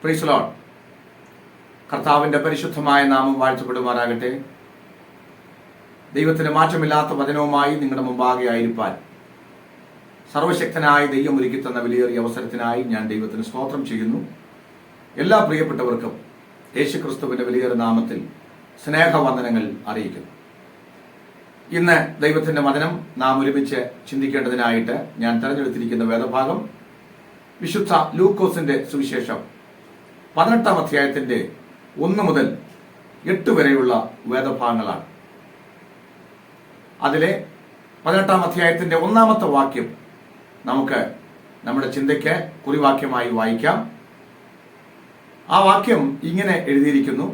Praise Lord. കർത്താവിൻ്റെ പരിശുദ്ധമായ നാമം വാഴ്ത്തപ്പെടുമാറാകട്ടെ. ദൈവത്തിന് മാറ്റമില്ലാത്ത വചനവുമായി നിങ്ങളുടെ മുമ്പാകെ ആയിരിക്കാൻ സർവശക്തനായ ദൈവം ഒരുക്കി തന്ന വിലയേറിയ അവസരത്തിനായി ഞാൻ ദൈവത്തിന് സ്തോത്രം ചെയ്യുന്നു. എല്ലാ പ്രിയപ്പെട്ടവർക്കും യേശുക്രിസ്തുവിൻ്റെ വിലയേറിയ നാമത്തിൽ സ്നേഹവന്ദനങ്ങൾ അറിയിക്കുന്നു. ഇന്ന് ദൈവത്തിൻ്റെ വചനം നാം ഒരുമിച്ച് ചിന്തിക്കേണ്ടതിനായിട്ട് ഞാൻ തെരഞ്ഞെടുത്തിരിക്കുന്ന വേദഭാഗം വിശുദ്ധ ലൂക്കോസിന്റെ സുവിശേഷം 18-ാം അധ്യായത്തിന്റെ 1 മുതൽ 8 വരെയുള്ള വേദഭാഗങ്ങളാണ്. അതിലെ 18-ാം അധ്യായത്തിന്റെ 1-ാമത്തെ വാക്യം നമുക്ക് നമ്മുടെ ചിന്തയ്ക്ക് കുറിവാക്യമായി വായിക്കാം. ആ വാക്യം ഇങ്ങനെ എഴുതിയിരിക്കുന്നു: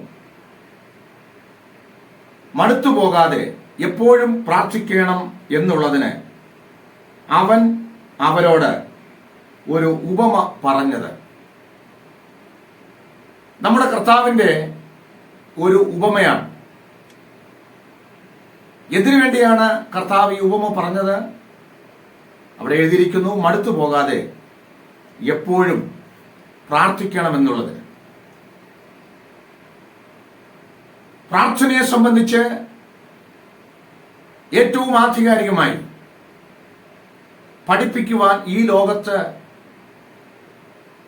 മടുത്തുപോകാതെ എപ്പോഴും പ്രാർത്ഥിക്കണം എന്നുള്ളതിന് അവൻ അവരോട് ഒരു ഉപമ പറഞ്ഞത്. നമ്മുടെ കർത്താവിൻ്റെ ഒരു ഉപമയാണ്. എന്തിനു വേണ്ടിയാണ് കർത്താവ് ഈ ഉപമ പറഞ്ഞത്? അവിടെ എഴുതിയിരിക്കുന്നു, മടുത്തു പോകാതെ എപ്പോഴും പ്രാർത്ഥിക്കണമെന്നുള്ളത്. പ്രാർത്ഥനയെ സംബന്ധിച്ച് ഏറ്റവും ആധികാരികമായി പഠിപ്പിക്കുവാൻ ഈ ലോകത്ത്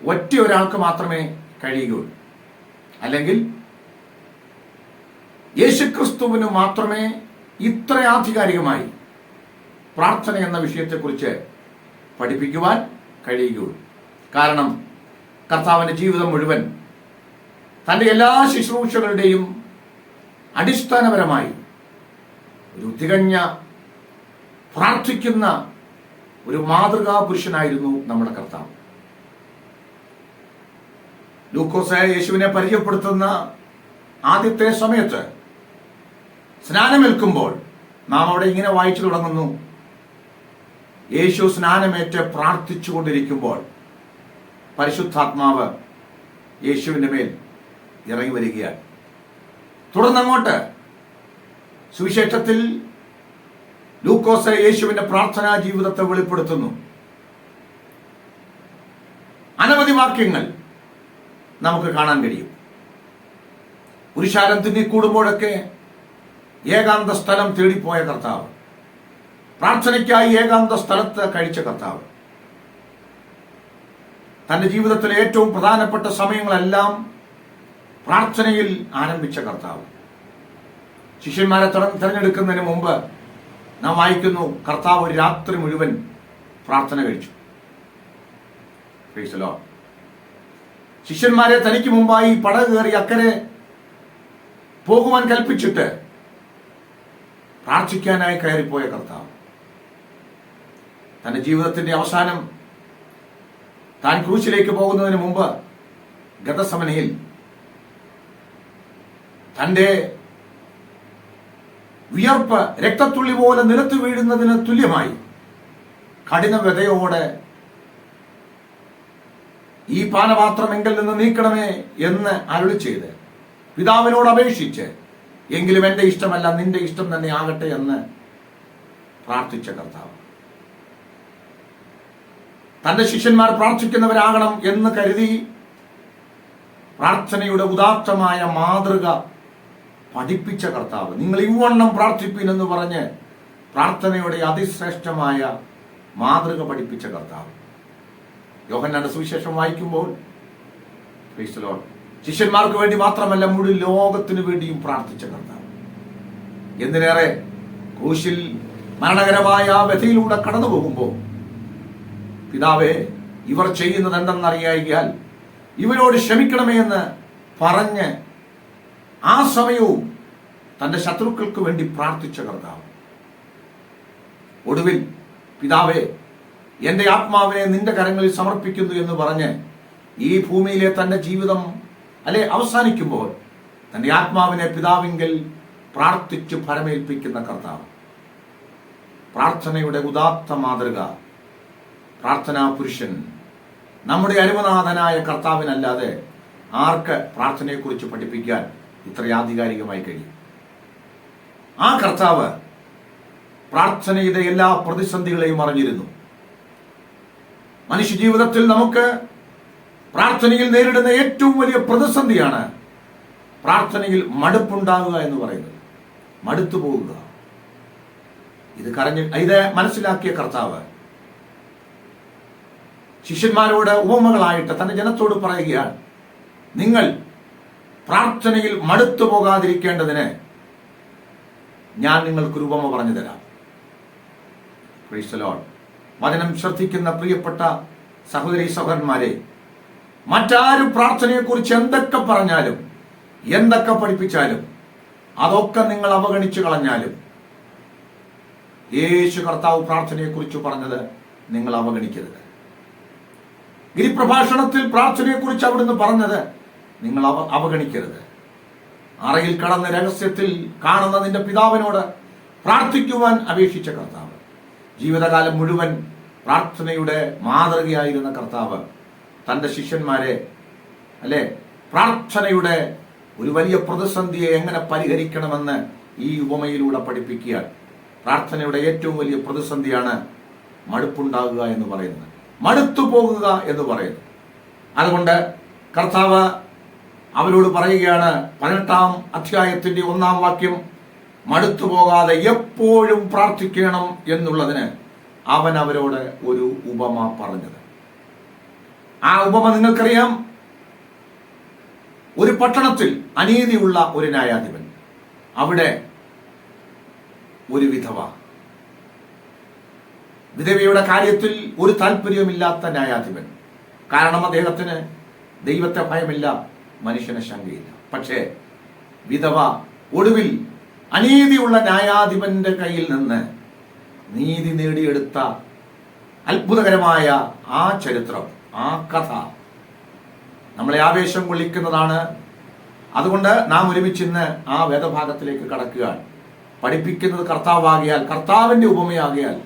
ഒറ്റ ഒരാൾക്ക് മാത്രമേ കഴിയുകയുള്ളൂ. അല്ലെങ്കിൽ യേശുക്രിസ്തുവിന് മാത്രമേ ഇത്ര ആധികാരികമായി പ്രാർത്ഥന എന്ന വിഷയത്തെക്കുറിച്ച് പഠിപ്പിക്കുവാൻ കഴിയുകയുള്ളൂ. കാരണം കർത്താവിൻ്റെ ജീവിതം മുഴുവൻ തൻ്റെ എല്ലാ ശുശ്രൂഷകളുടെയും അടിസ്ഥാനപരമായി ഒരു തികഞ്ഞ പ്രാർത്ഥിക്കുന്ന ഒരു മാതൃകാ പുരുഷനായിരുന്നു നമ്മുടെ കർത്താവ്. ലൂക്കോസ് യേശുവിനെ പരിചയപ്പെടുത്തുന്ന ആദ്യത്തെ സമയത്ത് സ്നാനമേൽക്കുമ്പോൾ നാം അവിടെ ഇങ്ങനെ വായിച്ചു തുടങ്ങുന്നു: യേശു സ്നാനമേറ്റ് പ്രാർത്ഥിച്ചു കൊണ്ടിരിക്കുമ്പോൾ പരിശുദ്ധാത്മാവ് യേശുവിൻ്റെ മേൽ ഇറങ്ങി വരികയാണ്. തുടർന്നങ്ങോട്ട് സുവിശേഷത്തിൽ ലൂക്കോസ് യേശുവിന്റെ പ്രാർത്ഥനാ ജീവിതത്തെ വെളിപ്പെടുത്തുന്നു. അനവധി വാക്യങ്ങൾ നമുക്ക് കാണാൻ കഴിയും. പുരുഷാരം തിങ്ങിക്കൂടുമ്പോഴൊക്കെ ഏകാന്ത സ്ഥലം തേടിപ്പോയ കർത്താവ്, പ്രാർത്ഥനയ്ക്കായി ഏകാന്ത സ്ഥലത്ത് കഴിച്ച കർത്താവ്, തന്റെ ജീവിതത്തിലെ ഏറ്റവും പ്രധാനപ്പെട്ട സമയങ്ങളെല്ലാം പ്രാർത്ഥനയിൽ ആരംഭിച്ച കർത്താവ്. ശിഷ്യന്മാരെ തിരഞ്ഞെടുക്കുന്നതിന് മുമ്പ് നാം വായിക്കുന്നു, കർത്താവ് ഒരു രാത്രി മുഴുവൻ പ്രാർത്ഥന കഴിച്ചു. ശിഷ്യന്മാരെ തനിക്ക് മുമ്പായി പടക് കയറി അക്കരെ പോകുവാൻ കൽപ്പിച്ചിട്ട് പ്രാർത്ഥിക്കാനായി കയറിപ്പോയ കർത്താവ് തന്റെ ജീവിതത്തിന്റെ അവസാനം താൻ ക്രൂശിലേക്ക് പോകുന്നതിന് മുമ്പ് ഗതസമനയിൽ തന്റെ വിയർപ്പ് രക്തത്തുള്ളി പോലെ നിലത്ത് വീഴുന്നതിന് തുല്യമായി കഠിന വ്യതയോടെ ഈ പാനപാത്രം എങ്കിൽ നിന്ന് നീക്കണമേ എന്ന് അരുളി ചെയ്ത് പിതാവിനോട് അപേക്ഷിച്ച്, എങ്കിലും എന്റെ ഇഷ്ടമല്ല നിന്റെ ഇഷ്ടം തന്നെ ആകട്ടെ എന്ന് പ്രാർത്ഥിച്ച കർത്താവ്. തന്റെ ശിഷ്യന്മാർ പ്രാർത്ഥിക്കുന്നവരാകണം എന്ന് കരുതി പ്രാർത്ഥനയുടെ ഉദാത്തമായ മാതൃക പഠിപ്പിച്ച കർത്താവ്. നിങ്ങൾ ഇവണ്ണം പ്രാർത്ഥിപ്പിൻ എന്ന് പറഞ്ഞ് പ്രാർത്ഥനയുടെ അതിശ്രേഷ്ഠമായ മാതൃക പഠിപ്പിച്ച കർത്താവ്. യോഹന്നാന്റെ സുവിശേഷം വായിക്കുമ്പോൾ ശിഷ്യന്മാർക്ക് വേണ്ടി മാത്രമല്ല, മുഴുവൻ ലോകത്തിനു വേണ്ടിയും പ്രാർത്ഥിച്ച കർത്താവ്. എന്തിനേറെ, ക്രൂശിൽ മരണകരമായ ആ വ്യഥയിലൂടെ കടന്നു പോകുമ്പോൾ, പിതാവേ, ഇവർ ചെയ്യുന്നത് എന്തെന്നറിയാൽ ഇവരോട് ക്ഷമിക്കണമേ എന്ന് പറഞ്ഞ് ആ സമയവും തന്റെ ശത്രുക്കൾക്ക് വേണ്ടി പ്രാർത്ഥിച്ച കർത്താവ്. ഒടുവിൽ, പിതാവേ, എന്റെ ആത്മാവിനെ നിന്റെ കരങ്ങളിൽ സമർപ്പിക്കുന്നു എന്ന് പറഞ്ഞ് ഈ ഭൂമിയിലെ തന്റെ ജീവിതം അവസാനിക്കുമ്പോൾ തന്റെ ആത്മാവിനെ പിതാവിങ്കൽ പ്രാർത്ഥിച്ചു ഫലമേൽപ്പിക്കുന്ന കർത്താവ്. പ്രാർത്ഥനയുടെ ഉദാത്ത മാതൃക, പ്രാർത്ഥനാ പുരുഷൻ നമ്മുടെ അരുമനാഥനായ കർത്താവിനല്ലാതെ ആർക്ക് പ്രാർത്ഥനയെക്കുറിച്ച് പഠിപ്പിക്കാൻ ഇത്ര ആധികാരികമായി കഴിയും? ആ കർത്താവ് പ്രാർത്ഥനയുടെ എല്ലാ പ്രതിസന്ധികളെയും അറിഞ്ഞിരുന്നു. മനുഷ്യ ജീവിതത്തിൽ നമുക്ക് പ്രാർത്ഥന പ്രാർത്ഥനയിൽ നേരിടുന്ന ഏറ്റവും വലിയ പ്രതിസന്ധിയാണ് പ്രാർത്ഥനയിൽ മടുപ്പുണ്ടാകുക എന്ന് പറയുന്നത്. മടുത്തു പോവുക. ഇത് മനസ്സിലാക്കിയ കർത്താവ് ശിഷ്യന്മാരോട് ഉപമകളായിട്ട് തന്റെ ജനത്തോട് പറയുകയാണ്, നിങ്ങൾ പ്രാർത്ഥനയിൽ മടുത്തു പോകാതിരിക്കേണ്ടതിന് ഞാൻ നിങ്ങൾക്കൊരു ഉപമ പറഞ്ഞു തരാം. Price the Lord. വചനം ശ്രദ്ധിക്കുന്ന പ്രിയപ്പെട്ട സഹോദരി സഹോദരന്മാരെ, മറ്റാരും പ്രാർത്ഥനയെക്കുറിച്ച് എന്തൊക്കെ പറഞ്ഞാലും എന്തൊക്കെ പഠിപ്പിച്ചാലും അതൊക്കെ നിങ്ങൾ അവഗണിച്ചു കളഞ്ഞാലും യേശു കർത്താവ് പ്രാർത്ഥനയെക്കുറിച്ച് പറഞ്ഞത് നിങ്ങൾ അവഗണിക്കരുത്. ഗിരിപ്രഭാഷണത്തിൽ പ്രാർത്ഥനയെക്കുറിച്ച് അവിടുന്ന് പറഞ്ഞത് നിങ്ങൾ അവഗണിക്കരുത്. അറയിൽ കടന്ന രഹസ്യത്തിൽ കാണുന്ന നിന്റെ പിതാവിനോട് പ്രാർത്ഥിക്കുവാൻ അപേക്ഷിച്ച കർത്താവ്, ജീവിതകാലം മുഴുവൻ പ്രാർത്ഥനയുടെ മാതൃകയായിരുന്ന കർത്താവ് തന്റെ ശിഷ്യന്മാരെ പ്രാർത്ഥനയുടെ ഒരു വലിയ പ്രതിസന്ധിയെ എങ്ങനെ പരിഹരിക്കണമെന്ന് ഈ ഉപമയിലൂടെ പഠിപ്പിക്കുകയാണ്. പ്രാർത്ഥനയുടെ ഏറ്റവും വലിയ പ്രതിസന്ധിയാണ് മടുപ്പുണ്ടാകുക എന്ന് പറയുന്നത്, മടുത്തു പോകുക എന്ന് പറയുന്നത്. അതുകൊണ്ട് കർത്താവ് അവരോട് പറയുകയാണ്, 18-ാം അധ്യായത്തിന്റെ 1-ാം വാക്യം, മടുത്തു പോകാതെ എപ്പോഴും പ്രാർത്ഥിക്കണം എന്നുള്ളതിന് അവൻ അവരോട് ഒരു ഉപമ പറഞ്ഞത്. ആ ഉപമ നിങ്ങൾക്കറിയാം. ഒരു പട്ടണത്തിൽ അനീതിയുള്ള ഒരു ന്യായാധിപൻ, അവിടെ ഒരു വിധവയുടെ കാര്യത്തിൽ ഒരു താല്പര്യമില്ലാത്ത ന്യായാധിപൻ. കാരണം അദ്ദേഹത്തിന് ദൈവത്തെ ഭയമില്ല, മനുഷ്യനെ ശങ്കയില്ല. പക്ഷേ വിധവ ഒടുവിൽ അനീതിയുള്ള ന്യായാധിപന്റെ കയ്യിൽ നിന്ന് നീതി നേടിയെടുത്ത അത്ഭുതകരമായ ആ ചരിത്രം, ആ കഥ നമ്മളെ ആവേശം കൊള്ളിക്കുന്നതാണ്. അതുകൊണ്ട് നാം ഒരുമിച്ചിന്ന് ആ വേദഭാഗത്തിലേക്ക് കടക്കുകയാണ്. പഠിപ്പിക്കുന്നത് കർത്താവാകിയാൽ, കർത്താവിന്റെ ഉപമയാകിയാൽ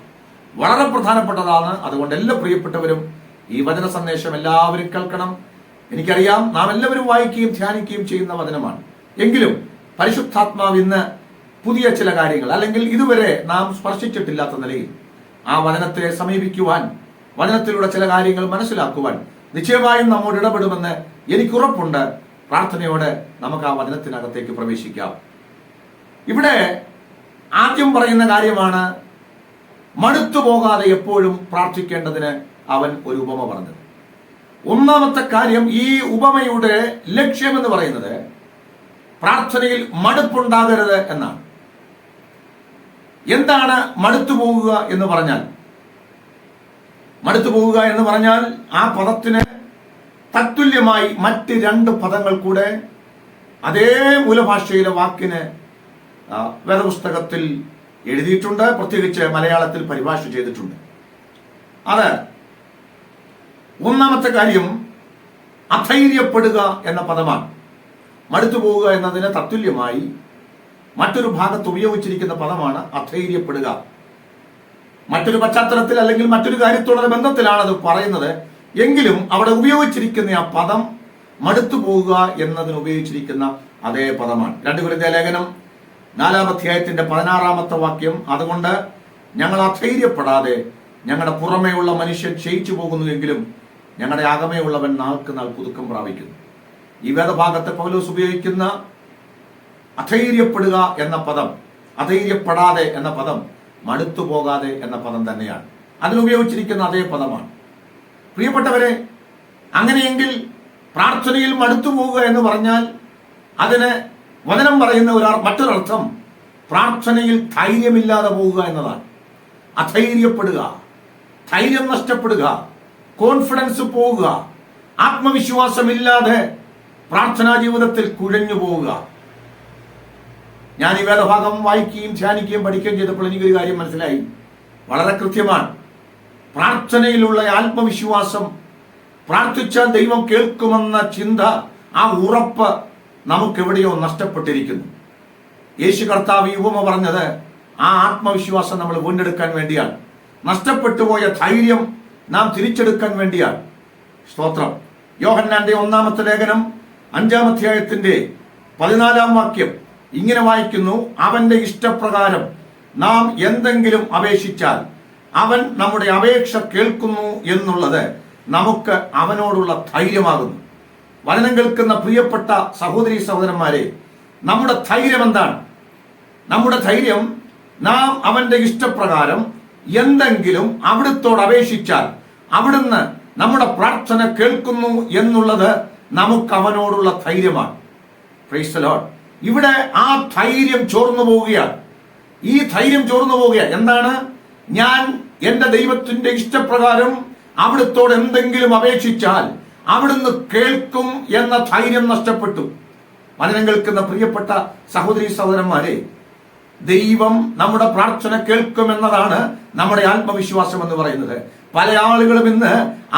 വളരെ പ്രധാനപ്പെട്ടതാണ്. അതുകൊണ്ട് എല്ലാ പ്രിയപ്പെട്ടവരും ഈ വചന സന്ദേശം എല്ലാവരും കേൾക്കണം. എനിക്കറിയാം നാം എല്ലാവരും വായിക്കുകയും ധ്യാനിക്കുകയും ചെയ്യുന്ന വചനമാണ്. എങ്കിലും പരിശുദ്ധാത്മാവ് ഇന്ന് പുതിയ ചില കാര്യങ്ങൾ, അല്ലെങ്കിൽ ഇതുവരെ നാം സ്പർശിച്ചിട്ടില്ലാത്ത നിലയിൽ ആ വചനത്തെ സമീപിക്കുവാൻ, വചനത്തിലൂടെ ചില കാര്യങ്ങൾ മനസ്സിലാക്കുവാൻ നിശ്ചയമായും നമ്മോട് ഇടപെടുമെന്ന് എനിക്കുറപ്പുണ്ട്. പ്രാർത്ഥനയോടെ നമുക്ക് ആ വചനത്തിനകത്തേക്ക് പ്രവേശിക്കാം. ഇവിടെ ആദ്യം പറയുന്ന കാര്യമാണ് മടുത്തു പോകാതെ എപ്പോഴും പ്രാർത്ഥിക്കേണ്ടതിന് അവൻ ഒരു ഉപമ പറഞ്ഞത്. ഒന്നാമത്തെ കാര്യം, ഈ ഉപമയുടെ ലക്ഷ്യമെന്ന് പറയുന്നത് പ്രാർത്ഥനയിൽ മടുപ്പുണ്ടാകരുത് എന്നാണ്. എന്താണ് മടുത്തു പോകുക എന്ന് പറഞ്ഞാൽ? മടുത്തു പോവുക എന്ന് പറഞ്ഞാൽ ആ പദത്തിന് തത്തുല്യമായി മറ്റ് 2 പദങ്ങൾ കൂടെ അതേ മൂലഭാഷയിലെ വാക്കിന് വേദപുസ്തകത്തിൽ എഴുതിയിട്ടുണ്ട്. പ്രത്യേകിച്ച് മലയാളത്തിൽ പരിഭാഷ ചെയ്തിട്ടുണ്ട്. അത് ഒന്നാമത്തെ കാര്യം അധൈര്യപ്പെടുക എന്ന പദമാണ്. മടുത്തു പോവുക എന്നതിന് തത്തുല്യമായി മറ്റൊരു ഭാഗത്ത് ഉപയോഗിച്ചിരിക്കുന്ന പദമാണ് അധൈര്യപ്പെടുക. മറ്റൊരു പശ്ചാത്തലത്തിൽ അല്ലെങ്കിൽ മറ്റൊരു കാര്യത്തോടുള്ള ബന്ധത്തിലാണ് അത് പറയുന്നത്. എങ്കിലും അവിടെ ഉപയോഗിച്ചിരിക്കുന്ന ആ പദം മടുത്തു പോവുക എന്നതിന് ഉപയോഗിച്ചിരിക്കുന്ന അതേ പദമാണ്. 2 കൊരിന്ത്യർ ലേഖനം 4-ാം അധ്യായത്തിന്റെ 16-ാമത്തെ വാക്യം, അതുകൊണ്ട് ഞങ്ങൾ അധൈര്യപ്പെടാതെ ഞങ്ങളുടെ പുറമേയുള്ള മനുഷ്യൻ ക്ഷയിച്ചു പോകുന്നുവെങ്കിലും ഞങ്ങളുടെ അകമേയുള്ളവൻ നാൾക്ക് നാൾ പുതുക്കം പ്രാപിക്കുന്നു. ഈ വേദഭാഗത്തെ പൗലോസ് ഉപയോഗിക്കുന്ന അധൈര്യപ്പെടുക എന്ന പദം, അധൈര്യപ്പെടാതെ എന്ന പദം മടുത്തു പോകാതെ എന്ന പദം തന്നെയാണ്. അതിനുപയോഗിച്ചിരിക്കുന്ന അതേ പദമാണ്. പ്രിയപ്പെട്ടവരെ, അങ്ങനെയെങ്കിൽ പ്രാർത്ഥനയിൽ മടുത്തു പോവുക എന്ന് പറഞ്ഞാൽ അതിന് വചനം പറയുന്ന മറ്റൊരർത്ഥം പ്രാർത്ഥനയിൽ ധൈര്യമില്ലാതെ പോവുക എന്നതാണ്. അധൈര്യപ്പെടുക, ധൈര്യം നഷ്ടപ്പെടുക, കോൺഫിഡൻസ് പോവുക, ആത്മവിശ്വാസമില്ലാതെ പ്രാർത്ഥനാ ജീവിതത്തിൽ കുഴഞ്ഞു പോവുക. ഞാൻ ഈ വേദഭാഗം വായിക്കുകയും ധ്യാനിക്കുകയും പഠിക്കുകയും ചെയ്തപ്പോൾ എനിക്കൊരു കാര്യം മനസ്സിലായി. വളരെ കൃത്യമാണ്. പ്രാർത്ഥനയിലുള്ള ആത്മവിശ്വാസം, പ്രാർത്ഥിച്ചാൽ ദൈവം കേൾക്കുമെന്ന ചിന്ത, ആ ഉറപ്പ് നമുക്കെവിടെയോ നഷ്ടപ്പെട്ടിരിക്കുന്നു. യേശു കർത്താവ് ഈ ഉപമ പറഞ്ഞത് ആ ആത്മവിശ്വാസം നമ്മൾ വീണ്ടെടുക്കാൻ വേണ്ടിയാണ്. നഷ്ടപ്പെട്ടു പോയ ധൈര്യം നാം തിരിച്ചെടുക്കാൻ വേണ്ടിയാണ്. സ്തോത്രം. യോഹന്നാന്റെ 1-ാമത്തെ ലേഖനം 5-ാം അധ്യായത്തിന്റെ 14-ാം വാക്യം ഇങ്ങനെ വായിക്കുന്നു, അവന്റെ ഇഷ്ടപ്രകാരം നാം എന്തെങ്കിലും അപേക്ഷിച്ചാൽ അവൻ നമ്മുടെ അപേക്ഷ കേൾക്കുന്നു എന്നുള്ളത് നമുക്ക് അവനോടുള്ള ധൈര്യമാകുന്നു. വചനം കേൾക്കുന്ന പ്രിയപ്പെട്ട സഹോദരീ സഹോദരന്മാരെ, നമ്മുടെ ധൈര്യം എന്താണ്? നമ്മുടെ ധൈര്യം, നാം അവന്റെ ഇഷ്ടപ്രകാരം എന്തെങ്കിലും അവിടുത്തോട് അപേക്ഷിച്ചാൽ അവിടുന്ന് നമ്മുടെ പ്രാർത്ഥന കേൾക്കുന്നു എന്നുള്ളത് നമുക്ക് അവനോടുള്ള ധൈര്യമാണ്. Praise the Lord. ഇവിടെ ആ ധൈര്യം ചോർന്നു പോവുകയാണ്. ഈ ധൈര്യം ചോർന്നു പോവുക എന്താണ്? ഞാൻ എന്റെ ദൈവത്തിന്റെ ഇഷ്ടപ്രകാരം അവിടുത്തോട് എന്തെങ്കിലും അപേക്ഷിച്ചാൽ അവിടുന്ന് കേൾക്കും എന്ന ധൈര്യം നഷ്ടപ്പെട്ടു. വചനം കേൾക്കുന്ന പ്രിയപ്പെട്ട സഹോദരീ സഹോദരന്മാരെ, ദൈവം നമ്മുടെ പ്രാർത്ഥന കേൾക്കുമെന്നതാണ് നമ്മുടെ ആത്മവിശ്വാസം എന്ന് പറയുന്നത്. പല ആളുകളും ഇന്ന്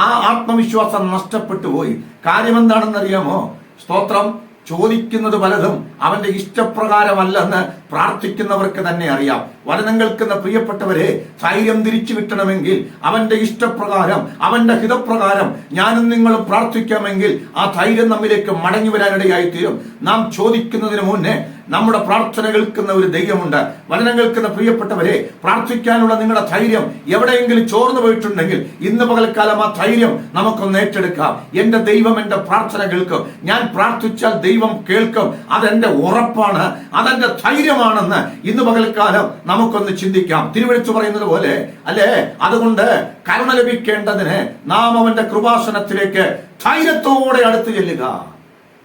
ആ ആത്മവിശ്വാസം നഷ്ടപ്പെട്ടു പോയി. കാര്യം എന്താണെന്നറിയാമോ? സ്തോത്രം. ചോദിക്കുന്നത് പലതും അവന്റെ ഇഷ്ടപ്രകാരമല്ലെന്ന് പ്രാർത്ഥിക്കുന്നവർക്ക് തന്നെ അറിയാം. വചനം കേൾക്കുന്ന പ്രിയപ്പെട്ടവരെ, ധൈര്യം തിരിച്ചു കിട്ടണമെങ്കിൽ അവന്റെ ഇഷ്ടപ്രകാരം, അവന്റെ ഹിതപ്രകാരം ഞാനും നിങ്ങളും പ്രാർത്ഥിക്കാമെങ്കിൽ ആ ധൈര്യം നമ്മിലേക്ക് മടങ്ങി വരാനിടയായി തീരും. നാം ചോദിക്കുന്നതിന് മുന്നേ നമ്മുടെ പ്രാർത്ഥന കേൾക്കുന്ന ഒരു ദൈവമുണ്ട്. വചനം കേൾക്കുന്ന പ്രിയപ്പെട്ടവരെ, പ്രാർത്ഥിക്കാനുള്ള നിങ്ങളുടെ ധൈര്യം എവിടെയെങ്കിലും ചോർന്നു പോയിട്ടുണ്ടെങ്കിൽ ഇന്ന് പകൽക്കാലം ആ ധൈര്യം നമുക്കൊന്ന് ഏറ്റെടുക്കാം. എന്റെ ദൈവം എന്റെ പ്രാർത്ഥന കേൾക്കും. ഞാൻ പ്രാർത്ഥിച്ചാൽ ദൈവം കേൾക്കും. അതെന്റെ ഉറപ്പാണ്, അതെന്റെ ധൈര്യമാണെന്ന് ഇന്ന് പകൽക്കാലം നമുക്കൊന്ന് ചിന്തിക്കാം. തിരുവെഴുത്ത് പറയുന്നത് പോലെ അല്ലേ, അതുകൊണ്ട് കരുണ ലഭിക്കേണ്ടതിന് നാം അവന്റെ കൃപാസനത്തിലേക്ക് ധൈര്യത്തോടെ അടുത്ത് ചെല്ലുക.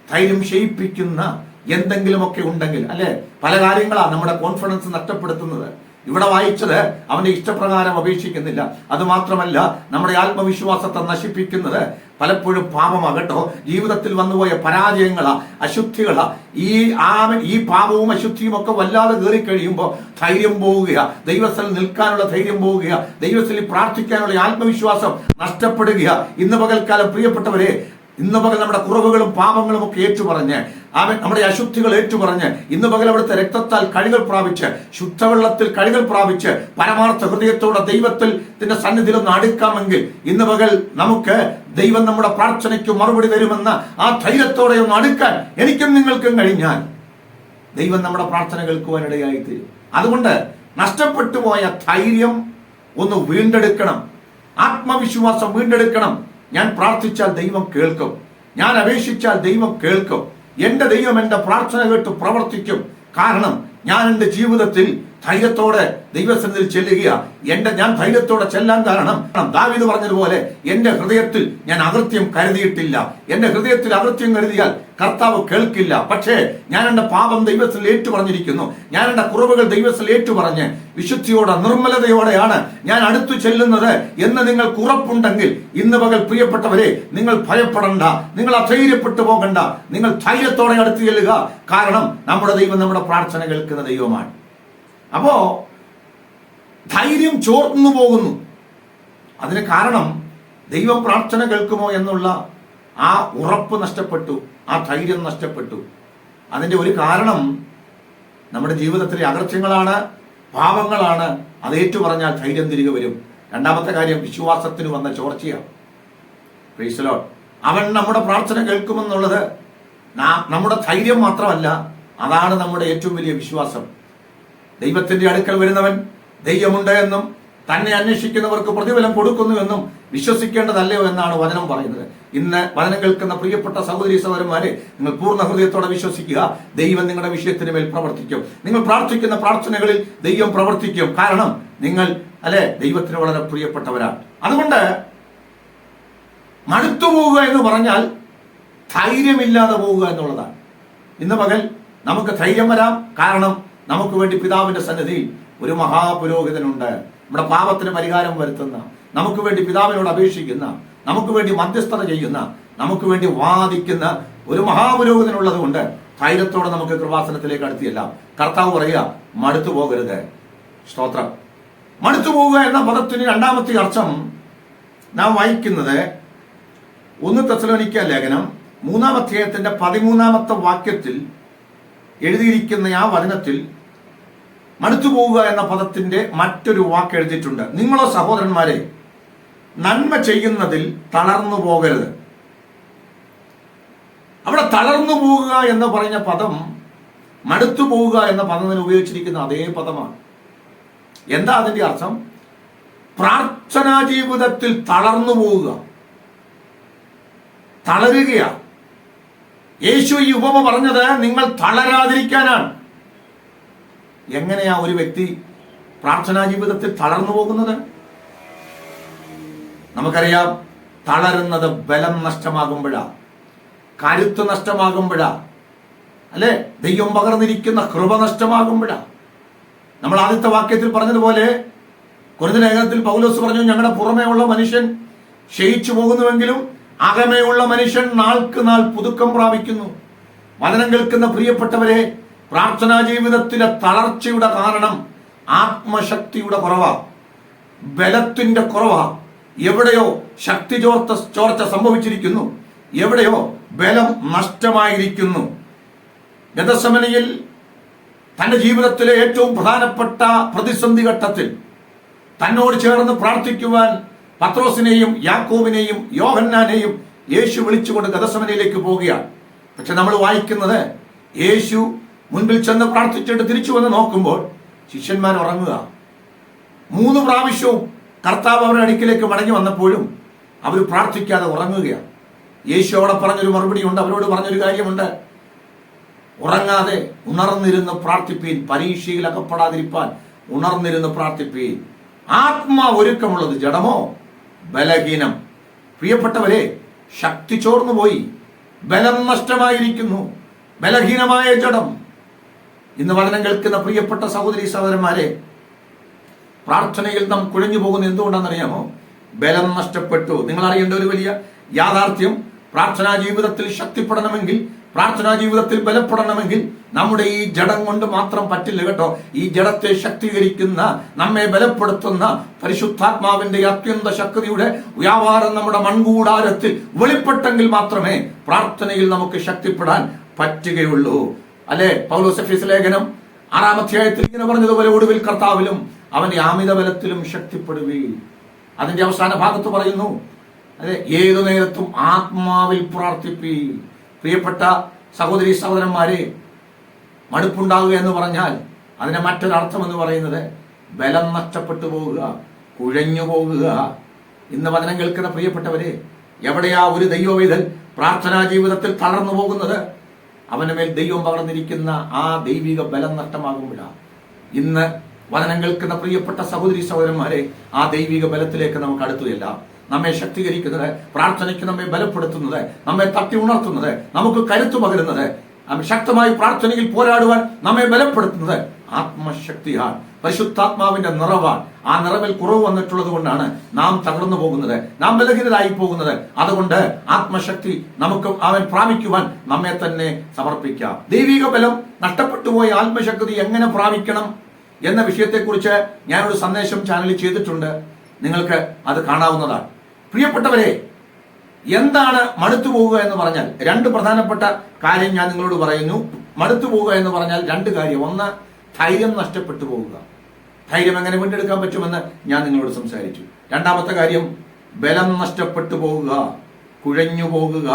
ധൈര്യം ക്ഷയിപ്പിക്കുന്ന എന്തെങ്കിലുമൊക്കെ ഉണ്ടെങ്കിൽ അല്ലെ, പല കാര്യങ്ങളാണ് നമ്മുടെ കോൺഫിഡൻസ് നഷ്ടപ്പെടുത്തുന്നത്. ഇവിടെ വായിച്ചത് അവന്റെ ഇഷ്ടപ്രകാരം അപേക്ഷിക്കുന്നില്ല. അത് മാത്രമല്ല, നമ്മുടെ ആത്മവിശ്വാസത്തെ നശിപ്പിക്കുന്നത് പലപ്പോഴും പാപമാകട്ടോ, ജീവിതത്തിൽ വന്നുപോയ പരാജയങ്ങളാ, അശുദ്ധികളാ. ഈ പാപവും അശുദ്ധിയും ഒക്കെ വല്ലാതെ കയറി കഴിയുമ്പോൾ ധൈര്യം പോവുകയാ, ദൈവത്തിൽ നിൽക്കാനുള്ള ധൈര്യം പോവുകയാ, ദൈവത്തിൽ പ്രാർത്ഥിക്കാനുള്ള ആത്മവിശ്വാസം നഷ്ടപ്പെടുകയാ. ഇന്ന് പകൽക്കാലം പ്രിയപ്പെട്ടവരെ, ഇന്ന് പകൽ നമ്മുടെ കുറവുകളും പാപങ്ങളും ഒക്കെ ഏറ്റുപറഞ്ഞ്, നമ്മുടെ അശുദ്ധികൾ ഏറ്റുപറഞ്ഞ് ഇന്ന് പകൽ അവിടുത്തെ രക്തത്താൽ കഴുകൽ പ്രാപിച്ച്, ശുദ്ധവെള്ളത്തിൽ കഴുകൽ പ്രാപിച്ച് പരമാർത്ഥ ഹൃദയത്തോടെ ദൈവത്തിന്റെ സന്നിധിയിൽ ഒന്ന് അടുക്കാമെങ്കിൽ ഇന്ന് പകൽ നമുക്ക് ദൈവം നമ്മുടെ പ്രാർത്ഥനയ്ക്ക് മറുപടി തരുമെന്ന ആ ധൈര്യത്തോടെ ഒന്ന് അടുക്കാൻ എനിക്കും നിങ്ങൾക്കും കഴിഞ്ഞാൽ ദൈവം നമ്മുടെ പ്രാർത്ഥന കേൾക്കുവാനിടയായി തീരും. അതുകൊണ്ട് നഷ്ടപ്പെട്ടു പോയ ധൈര്യം ഒന്ന് വീണ്ടെടുക്കണം, ആത്മവിശ്വാസം വീണ്ടെടുക്കണം. ഞാൻ പ്രാർത്ഥിച്ചാൽ ദൈവം കേൾക്കും, ഞാൻ അപേക്ഷിച്ചാൽ ദൈവം കേൾക്കും, എന്റെ ദൈവം എന്റെ പ്രാർത്ഥന കേട്ട് പ്രവർത്തിക്കും. കാരണം ഞാൻ എന്റെ ജീവിതത്തിൽ ധൈര്യത്തോടെ ദൈവസന്നിധിയിൽ ചെല്ലുക. ഞാൻ ധൈര്യത്തോടെ ചെല്ലാൻ കാരണം ദാവീദ് പറഞ്ഞതുപോലെ എന്റെ ഹൃദയത്തിൽ ഞാൻ അകൃത്യം കരുതിയിട്ടില്ല. എന്റെ ഹൃദയത്തിൽ അകൃത്യം കരുതിയാൽ കർത്താവ് കേൾക്കില്ല. പക്ഷേ ഞാൻ എന്റെ പാപം ദൈവത്തിൽ ഏറ്റുപറഞ്ഞിരിക്കുന്നു, ഞാൻ എന്റെ കുറവുകൾ ദൈവത്തിൽ ഏറ്റുപറഞ്ഞ് വിശുദ്ധിയോടെ നിർമ്മലതയോടെയാണ് ഞാൻ അടുത്തു ചെല്ലുന്നത് എന്ന് നിങ്ങൾക്ക് ഉറപ്പുണ്ടെങ്കിൽ ഇന്ന് പകൽ പ്രിയപ്പെട്ടവരെ, നിങ്ങൾ ഭയപ്പെടണ്ട, നിങ്ങൾ അധൈര്യപ്പെട്ടു പോകണ്ട, നിങ്ങൾ ധൈര്യത്തോടെ അടുത്ത് ചെല്ലുക. കാരണം നമ്മുടെ ദൈവം നമ്മുടെ പ്രാർത്ഥന കേൾക്കുന്ന ദൈവമാണ്. അപ്പോ ധൈര്യം ചോർന്നു പോകുന്നു. അതിന് കാരണം ദൈവം പ്രാർത്ഥന കേൾക്കുമോ എന്നുള്ള ആ ഉറപ്പ് നഷ്ടപ്പെട്ടു, ആ ധൈര്യം നഷ്ടപ്പെട്ടു. അതിന്റെ ഒരു കാരണം നമ്മുടെ ജീവിതത്തിലെ അകൃത്യങ്ങളാണ്, പാപങ്ങളാണ്. അത് ഏറ്റുപറഞ്ഞാൽ ധൈര്യം തിരികെ വരും. രണ്ടാമത്തെ കാര്യം വിശ്വാസത്തിന് വന്ന ചോർച്ചയാണ്. Price the Lord. അവൻ നമ്മുടെ പ്രാർത്ഥന കേൾക്കുമെന്നുള്ളത് നമ്മുടെ ധൈര്യം മാത്രമല്ല, അതാണ് നമ്മുടെ ഏറ്റവും വലിയ വിശ്വാസം. ദൈവത്തിന്റെ അടുക്കൽ വരുന്നവൻ ദൈവമുണ്ട് എന്നും തന്നെ അന്വേഷിക്കുന്നവർക്ക് പ്രതിഫലം കൊടുക്കുന്നു എന്നും വിശ്വസിക്കേണ്ടതല്ലയോ എന്നാണ് വചനം പറയുന്നത്. ഇന്ന് വചനം കേൾക്കുന്ന പ്രിയപ്പെട്ട സഹോദരീ സഹോദരന്മാരെ, നിങ്ങൾ പൂർണ്ണ ഹൃദയത്തോടെ വിശ്വസിക്കുക, ദൈവം നിങ്ങളുടെ വിഷയത്തിന് മേൽ പ്രവർത്തിക്കും. നിങ്ങൾ പ്രാർത്ഥിക്കുന്ന പ്രാർത്ഥനകളിൽ ദൈവം പ്രവർത്തിക്കും. കാരണം നിങ്ങൾ ദൈവത്തിന് വളരെ പ്രിയപ്പെട്ടവരാണ്. അതുകൊണ്ട് മടുത്തു പോവുക എന്ന് പറഞ്ഞാൽ ധൈര്യമില്ലാതെ പോവുക എന്നുള്ളതാണ്. ഇന്ന് പകൽ നമുക്ക് ധൈര്യം വരാം. കാരണം നമുക്ക് വേണ്ടി പിതാവിന്റെ സന്നിധിയിൽ ഒരു മഹാപുരോഹിതനുണ്ട്, നമ്മുടെ പാപത്തിന് പരിഹാരം വരുത്തുന്ന, നമുക്ക് വേണ്ടി പിതാവിനോട് അപേക്ഷിക്കുന്ന, നമുക്ക് വേണ്ടി മധ്യസ്ഥത ചെയ്യുന്ന, നമുക്ക് വേണ്ടി വാദിക്കുന്ന ഒരു മഹാപുരോഹിതനുള്ളത് കൊണ്ട് ധൈര്യത്തോടെ നമുക്ക് കൃപാസനത്തിലേക്ക് അടുത്തിയെല്ലാം. കർത്താവ് പറയുക, മടുത്തു പോകരുത്. സ്തോത്രം. മടുത്തു പോവുക എന്ന പദത്തിന് രണ്ടാമത്തെ അർത്ഥം നാം വായിക്കുന്നത് 1 തെസ്സലോനിക്ക ലേഖനം 3-ാം അധ്യായത്തിന്റെ 13-ാമത്തെ വാക്യത്തിൽ എഴുതിയിരിക്കുന്ന ആ വചനത്തിൽ മടുത്തു പോവുക എന്ന പദത്തിന്റെ മറ്റൊരു വാക്ക് എഴുതിയിട്ടുണ്ട്. നിങ്ങളോ സഹോദരന്മാരെ, നന്മ ചെയ്യുന്നതിൽ തളർന്നു പോകരുത്. അവിടെ തളർന്നു പോവുക എന്ന് പറഞ്ഞ പദം മടുത്തു പോവുക എന്ന പദത്തിന് ഉപയോഗിച്ചിരിക്കുന്ന അതേ പദമാണ്. എന്താ അതിന്റെ അർത്ഥം? പ്രാർത്ഥനാ ജീവിതത്തിൽ തളർന്നു പോവുക. തളരുകയാ. യേശു ഈ ഉപമ പറഞ്ഞത് നിങ്ങൾ തളരാതിരിക്കാനാണ്. എങ്ങനെയാ ഒരു വ്യക്തി പ്രാർത്ഥനാ ജീവിതത്തിൽ തളർന്നു പോകുന്നത്? നമുക്കറിയാം, തളരുന്നത് ബലം നഷ്ടമാകുമ്പോഴാ, കരുത്ത് നഷ്ടമാകുമ്പോഴാ, അല്ലെ, ദൈവം പകർന്നിരിക്കുന്ന കൃപ നഷ്ടമാകുമ്പോഴാ. നമ്മൾ ആദ്യത്തെ വാക്യത്തിൽ പറഞ്ഞതുപോലെ കൊരിന്ത്യർ ലേഖനത്തിൽ പൗലോസ് പറഞ്ഞു, ഞങ്ങളുടെ പുറമേ ഉള്ള മനുഷ്യൻ ക്ഷയിച്ചു പോകുന്നുവെങ്കിലും അകമേയുള്ള മനുഷ്യൻ നാൾക്ക് നാൾ പുതുക്കം പ്രാപിക്കുന്നു. വചനം കേൾക്കുന്ന പ്രിയപ്പെട്ടവരെ, പ്രാർത്ഥനാ ജീവിതത്തിലെ തളർച്ചയുടെ കാരണം ആത്മശക്തിയുടെ കുറവാ, ബലത്തിന്റെ കുറവാ. എവിടെയോ ശക്തി ചോർച്ച സംഭവിച്ചിരിക്കുന്നു, എവിടെയോ ബലം നഷ്ടമായിരിക്കുന്നു. ഗെത്സമനിയിൽ തന്റെ ജീവിതത്തിലെ ഏറ്റവും പ്രധാനപ്പെട്ട പ്രതിസന്ധി ഘട്ടത്തിൽ തന്നോട് ചേർന്ന് പ്രാർത്ഥിക്കുവാൻ പത്രോസിനെയും യാക്കോബിനെയും യോഹന്നാനെയും യേശു വിളിച്ചുകൊണ്ട് ഗെത്സമനിയിലേക്ക് പോവുകയാണ്. പക്ഷെ നമ്മൾ വായിക്കുന്നത്, യേശു മുൻപിൽ ചെന്ന് പ്രാർത്ഥിച്ചിട്ട് തിരിച്ചു വന്ന് നോക്കുമ്പോൾ ശിഷ്യന്മാർ ഉറങ്ങുക. 3 പ്രാവശ്യവും കർത്താവ് അവരുടെ അടുക്കിലേക്ക് മടങ്ങി വന്നപ്പോഴും അവർ പ്രാർത്ഥിക്കാതെ ഉറങ്ങുകയാണ്. യേശു അവിടെ പറഞ്ഞൊരു മറുപടി ഉണ്ട്, അവരോട് പറഞ്ഞൊരു കാര്യമുണ്ട്. ഉറങ്ങാതെ ഉണർന്നിരുന്ന് പ്രാർത്ഥിപ്പീൻ, പരീക്ഷയിൽ അകപ്പെടാതിരിപ്പാൻ ഉണർന്നിരുന്ന് പ്രാർത്ഥിപ്പീൻ. ആത്മാവ് ഒരുക്കമുള്ളത് ജഡമോ ബലഹീനം. പ്രിയപ്പെട്ടവരെ, ശക്തി ചോർന്നുപോയി, ബലം നഷ്ടമായിരിക്കുന്നു, ബലഹീനമായ ജഡം. ഇന്ന് വചനം കേൾക്കുന്ന പ്രിയപ്പെട്ട സഹോദരി സഹോദരന്മാരെ, പ്രാർത്ഥനയിൽ നാം കുഴഞ്ഞു പോകുന്നത് എന്തുകൊണ്ടാണെന്നറിയാമോ? ബലം നഷ്ടപ്പെട്ടു. നിങ്ങൾ അറിയേണ്ട ഒരു വലിയ യാഥാർത്ഥ്യം, പ്രാർത്ഥനാ ജീവിതത്തിൽ ശക്തിപ്പെടണമെങ്കിൽ, പ്രാർത്ഥനാ ജീവിതത്തിൽ ബലപ്പെടണമെങ്കിൽ നമ്മുടെ ഈ ജഡം കൊണ്ട് മാത്രം പറ്റില്ല കേട്ടോ. ഈ ജഡത്തെ ശക്തീകരിക്കുന്ന, നമ്മെ ബലപ്പെടുത്തുന്ന പരിശുദ്ധാത്മാവിന്റെ അത്യന്ത ശക്തിയുടെ വ്യാപാരം നമ്മുടെ മൺകൂടാരത്തിൽ വെളിപ്പെട്ടെങ്കിൽ മാത്രമേ പ്രാർത്ഥനയിൽ നമുക്ക് ശക്തിപ്പെടാൻ പറ്റുകയുള്ളൂ. അല്ലെ, പൗലോസ് എഫേസ്യ ലേഖനം 6-ാം അധ്യായത്തിൽ ഇങ്ങനെ പറഞ്ഞതുപോലെ, ഒടുവിൽ കർത്താവിലും അവന്റെ അമിത ബലത്തിലും ശക്തിപ്പെടുകയും. അതിന്റെ അവസാന ഭാഗത്ത് പറയുന്നു, അല്ലെ, ഏതു നേരത്തും ആത്മാവിൽ പ്രാർത്ഥിപ്പീ. പ്രിയപ്പെട്ട സഹോദരി സഹോദരന്മാരെ, മടുപ്പുണ്ടാവുക എന്ന് പറഞ്ഞാൽ അതിന്റെ മറ്റൊരർത്ഥം എന്ന് പറയുന്നത് ബലം നഷ്ടപ്പെട്ടു പോകുക, കുഴഞ്ഞു പോകുക. ഇന്ന് വചനം കേൾക്കുന്ന പ്രിയപ്പെട്ടവരെ, എവിടെയാ ഒരു ദൈവവേദൻ പ്രാർത്ഥനാ ജീവിതത്തിൽ തളർന്നു പോകുന്നത്? അവന് മേൽ ദൈവം പകർന്നിരിക്കുന്ന ആ ദൈവിക ബലം നഷ്ടമാകുമ്പോഴാണ്. ഇന്ന് വചനം കേൾക്കുന്ന പ്രിയപ്പെട്ട സഹോദരി സഹോദരന്മാരെ, ആ ദൈവിക ബലത്തിലേക്ക് നമുക്ക് അടുത്തുകയല്ല. നമ്മെ ശക്തീകരിക്കുന്നത്, പ്രാർത്ഥനയ്ക്ക് നമ്മെ ബലപ്പെടുത്തുന്നത്, നമ്മെ തട്ടി ഉണർത്തുന്നത്, നമുക്ക് കരുത്തു പകരുന്നത്, ശക്തമായി പ്രാർത്ഥനയിൽ പോരാടുവാൻ നമ്മെ ബലപ്പെടുത്തുന്നത് ആത്മശക്തിയാണ്, പരിശുദ്ധാത്മാവിന്റെ നിറവാണ്. ആ നിറവിൽ കുറവ് വന്നിട്ടുള്ളത് കൊണ്ടാണ് നാം തകർന്നു പോകുന്നത്, നാം ബലഹീനരായി പോകുന്നത്. അതുകൊണ്ട് ആത്മശക്തി നമുക്ക് അവൻ പ്രാപിക്കുവാൻ നമ്മെ തന്നെ സമർപ്പിക്കാം. ദൈവിക ബലം നഷ്ടപ്പെട്ടുപോയ ആത്മശക്തി എങ്ങനെ പ്രാപിക്കണം എന്ന വിഷയത്തെക്കുറിച്ച് ഞാനൊരു സന്ദേശം ചാനലിൽ ചെയ്തിട്ടുണ്ട്, നിങ്ങൾക്ക് അത് കാണാവുന്നതാണ്. പ്രിയപ്പെട്ടവരെ, എന്താണ് മടുത്തു പോവുക എന്ന് പറഞ്ഞാൽ? 2 പ്രധാനപ്പെട്ട കാര്യം ഞാൻ നിങ്ങളോട് പറയുന്നു. മടുത്തു പോവുക എന്ന് പറഞ്ഞാൽ 2 കാര്യം. ഒന്ന്, ധൈര്യം നഷ്ടപ്പെട്ടു പോവുക. ധൈര്യം എങ്ങനെ വീണ്ടെടുക്കാൻ പറ്റുമെന്ന് ഞാൻ നിങ്ങളോട് സംസാരിച്ചു. 2-ാമത്തെ കാര്യം, ബലം നഷ്ടപ്പെട്ടു പോവുക, കുഴഞ്ഞു പോകുക,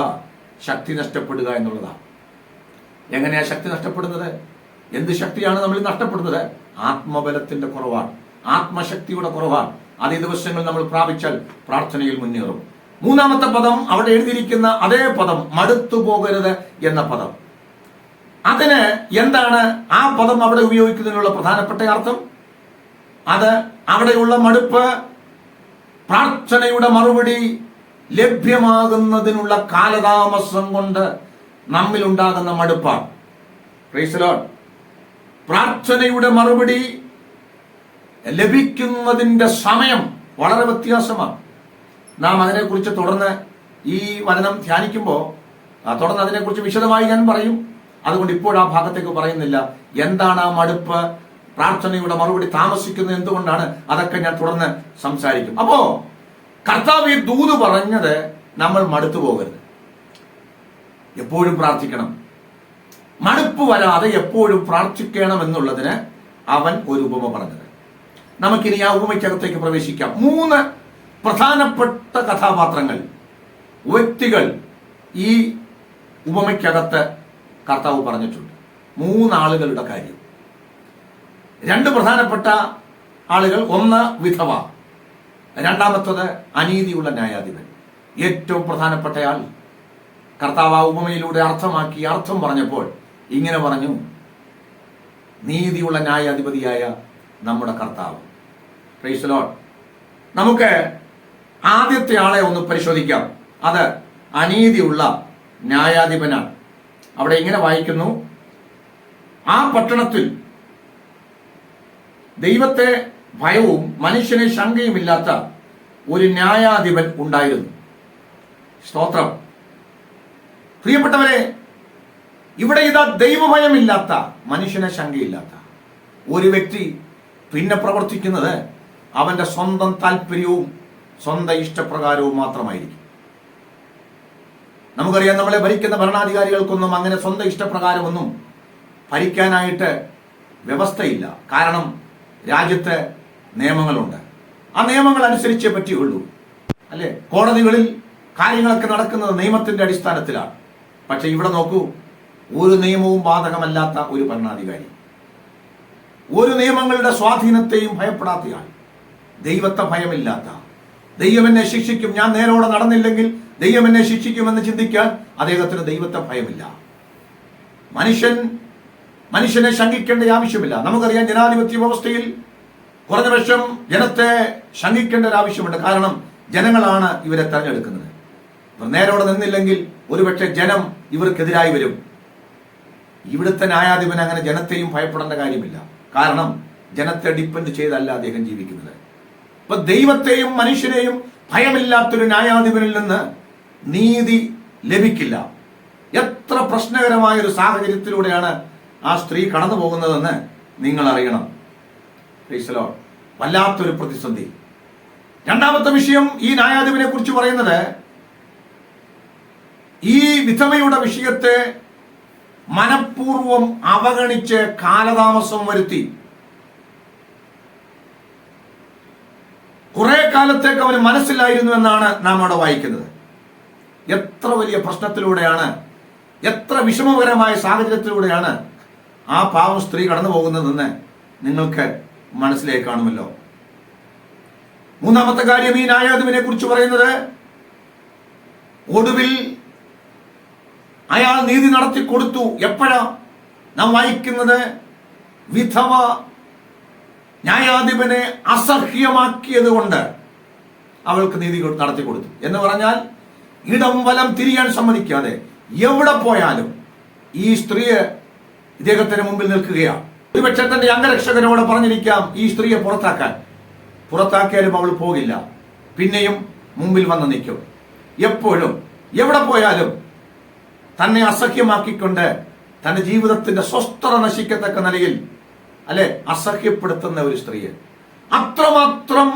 ശക്തി നഷ്ടപ്പെടുക എന്നുള്ളതാണ്. എങ്ങനെയാ ശക്തി നഷ്ടപ്പെടുന്നത്? എന്ത് ശക്തിയാണ് നമ്മൾ നഷ്ടപ്പെടുന്നത്? ആത്മബലത്തിന്റെ കുറവാണ്, ആത്മശക്തിയുടെ കുറവാണ്. അതേ ദിവസങ്ങൾ നമ്മൾ പ്രാപിച്ചാൽ പ്രാർത്ഥനയിൽ മുന്നേറും. 3-ാമത്തെ പദം, അവിടെ എഴുതിയിരിക്കുന്ന അതേ പദം, മടുത്തു പോകരുത് എന്ന പദം. അതിന് എന്താണ് ആ പദം അവിടെ ഉപയോഗിക്കുന്നതിനുള്ള പ്രധാനപ്പെട്ട അർത്ഥം? അത് അവിടെയുള്ള മടുപ്പ് പ്രാർത്ഥനയുടെ മറുപടി ലഭ്യമാകുന്നതിനുള്ള കാലതാമസം കൊണ്ട് നമ്മിലുണ്ടാകുന്ന മടുപ്പാണ്. Praise the Lord. പ്രാർത്ഥനയുടെ മറുപടി ലഭിക്കുന്നതിന്റെ സമയം വളരെ വ്യത്യാസമാണ്. നാം അതിനെക്കുറിച്ച് തുടർന്ന് ഈ വചനം ധ്യാനിക്കുമ്പോൾ തുടർന്ന് അതിനെക്കുറിച്ച് വിശദമായി ഞാൻ പറയും. അതുകൊണ്ട് ഇപ്പോൾ ആ ഭാഗത്തേക്ക് പറയുന്നില്ല. എന്താണ് ആ മടുപ്പ്, പ്രാർത്ഥനയുടെ മറുപടി താമസിക്കുന്നത് എന്തുകൊണ്ടാണ്, അതൊക്കെ ഞാൻ തുടർന്ന് സംസാരിക്കും. അപ്പോ കർത്താവ് ഈ ദൂത് പറഞ്ഞത് നമ്മൾ മടുത്തു പോകരുത്, എപ്പോഴും പ്രാർത്ഥിക്കണം, മടുപ്പ് വരാതെ എപ്പോഴും പ്രാർത്ഥിക്കണം എന്നുള്ളതിന് അവൻ ഒരു ഉപമ പറഞ്ഞത്. നമുക്കിനി ആ ഉപമയ്ക്കകത്തേക്ക് പ്രവേശിക്കാം. 3 പ്രധാനപ്പെട്ട കഥാപാത്രങ്ങൾ, വ്യക്തികൾ ഈ ഉപമയ്ക്കകത്ത് കർത്താവ് പറഞ്ഞിട്ടുണ്ട്. 3 ആളുകളുടെ കാര്യം. 2 പ്രധാനപ്പെട്ട ആളുകൾ, ഒന്ന് വിധവ, 2-ാമത്തത് അനീതിയുള്ള ന്യായാധിപൻ. ഏറ്റവും പ്രധാനപ്പെട്ടയാൾ കർത്താവ് ആ ഉപമയിലൂടെ അർത്ഥം പറഞ്ഞപ്പോൾ ഇങ്ങനെ പറഞ്ഞു, നീതിയുള്ള ന്യായാധിപതിയായ നമ്മുടെ കർത്താവ്. Price the Lord. നമുക്ക് ആദ്യത്തെ ആളെ ഒന്ന് പരിശോധിക്കാം. അത് അനീതിയുള്ള ന്യായാധിപനാണ്. അവിടെ ഇങ്ങനെ വായിക്കുന്നു, ആ പട്ടണത്തിൽ ദൈവത്തെ ഭയവും മനുഷ്യനെ ശങ്കയുമില്ലാത്ത ഒരു ന്യായാധിപൻ ഉണ്ടായിരുന്നു. സ്തോത്രം. പ്രിയപ്പെട്ടവരെ, ഇവിടെ ഇതാ ദൈവഭയമില്ലാത്ത, മനുഷ്യനെ ശങ്കയില്ലാത്ത ഒരു വ്യക്തി പിന്നെ പ്രവർത്തിക്കുന്നത് അവന്റെ സ്വന്തം താല്പര്യവും സ്വന്തം ഇഷ്ടപ്രകാരവും മാത്രമായിരിക്കും. നമുക്കറിയാം, നമ്മളെ ഭരിക്കുന്ന ഭരണാധികാരികൾക്കൊന്നും അങ്ങനെ സ്വന്തം ഇഷ്ടപ്രകാരമൊന്നും ഭരിക്കാനായിട്ട് വ്യവസ്ഥയില്ല. കാരണം രാജ്യത്ത് നിയമങ്ങളുണ്ട്. ആ നിയമങ്ങൾ അനുസരിച്ചേ പറ്റിയുള്ളൂ, അല്ലെ? കോടതികളിൽ കാര്യങ്ങളൊക്കെ നടക്കുന്നത് നിയമത്തിന്റെ അടിസ്ഥാനത്തിലാണ്. പക്ഷെ ഇവിടെ നോക്കൂ, ഒരു നിയമവും ബാധകമല്ലാത്ത ഒരു ഭരണാധികാരി, ഒരു നിയമങ്ങളുടെ സ്വാധീനത്തെയും ഭയപ്പെടാത്തയാൾ, ദൈവത്തെ ഭയമില്ലാത്ത, ദൈവം എന്നെ ശിക്ഷിക്കും, ഞാൻ നേരോടെ നടന്നില്ലെങ്കിൽ ദൈവം എന്നെ ശിക്ഷിക്കുമെന്ന് ചിന്തിക്കാൻ അദ്ദേഹത്തിന് ദൈവത്തെ ഭയമില്ല. മനുഷ്യനെ ശങ്കിക്കേണ്ട ആവശ്യമില്ല. നമുക്കറിയാം, ജനാധിപത്യ വ്യവസ്ഥയിൽ കുറഞ്ഞ പക്ഷം ജനത്തെ ശങ്കിക്കേണ്ട ഒരു ആവശ്യമുണ്ട്. കാരണം ജനങ്ങളാണ് ഇവരെ തെരഞ്ഞെടുക്കുന്നത്. ഇവർ നേരോടെ നിന്നില്ലെങ്കിൽ ഒരുപക്ഷെ ജനം ഇവർക്കെതിരായി വരും. ഇവിടുത്തെ ന്യായാധിപൻ അങ്ങനെ ജനത്തെയും ഭയപ്പെടേണ്ട കാര്യമില്ല. കാരണം ജനത്തെ ഡിപ്പെൻഡ് ചെയ്തല്ല അദ്ദേഹം ജീവിക്കുന്നത്. ഇപ്പൊ ദൈവത്തെയും മനുഷ്യനെയും ഭയമില്ലാത്തൊരു ന്യായാധിപനിൽ നിന്ന് നീതി ലഭിക്കില്ല. എത്ര പ്രശ്നകരമായ ഒരു സാഹചര്യത്തിലൂടെയാണ് ആ സ്ത്രീ കടന്നു പോകുന്നതെന്ന് നിങ്ങൾ അറിയണം. വല്ലാത്തൊരു പ്രതിസന്ധി. രണ്ടാമത്തെ വിഷയം, ഈ ന്യായാധിപനെ കുറിച്ച് പറയുന്നത്, ഈ വിധവയുടെ വിഷയത്തെ മനഃപൂർവം അവഗണിച്ച് കാലതാമസം വരുത്തി. കുറെ കാലത്തേക്ക് അവന് മനസ്സിലായിരുന്നു എന്നാണ് നാം അവിടെ വായിക്കുന്നത്. എത്ര വലിയ പ്രശ്നത്തിലൂടെയാണ്, എത്ര വിഷമകരമായ സാഹചര്യത്തിലൂടെയാണ് ആ പാവം സ്ത്രീ കടന്നു പോകുന്നതെന്ന് നിങ്ങൾക്ക് മനസ്സിലായി കാണുമല്ലോ. മൂന്നാമത്തെ കാര്യം, ഈ ന്യായാധിപനെ കുറിച്ച് പറയുന്നത്, ഒടുവിൽ അയാൾ നീതി നടത്തി കൊടുത്തു. എപ്പോഴാ നാം വായിക്കുന്നത്? വിധവ ന്യായാധിപനെ അസഹ്യമാക്കിയത് കൊണ്ട് അവൾക്ക് നീതി നടത്തി കൊടുത്തു എന്ന് പറഞ്ഞാൽ, ഇടം വലം തിരിയാൻ സമ്മതിക്കാതെ എവിടെ പോയാലും ഈ സ്ത്രീയെ ഇദ്ദേഹത്തിന് മുമ്പിൽ നിൽക്കുകയാണ്. ഒരുപക്ഷെ തന്റെ അംഗരക്ഷകനോട് പറഞ്ഞിരിക്കാം ഈ സ്ത്രീയെ പുറത്താക്കിയാലും അവൾ പോകില്ല, പിന്നെയും മുമ്പിൽ വന്ന് നിൽക്കും. എപ്പോഴും എവിടെ പോയാലും തന്നെ അസഹ്യമാക്കിക്കൊണ്ട് തന്റെ ജീവിതത്തിന്റെ സ്വസ്ഥത നശിക്കത്തക്ക നിലയിൽ, അല്ലെ, അസഹ്യപ്പെടുത്തുന്ന ഒരു സ്ത്രീയെ, അത്രമാത്രം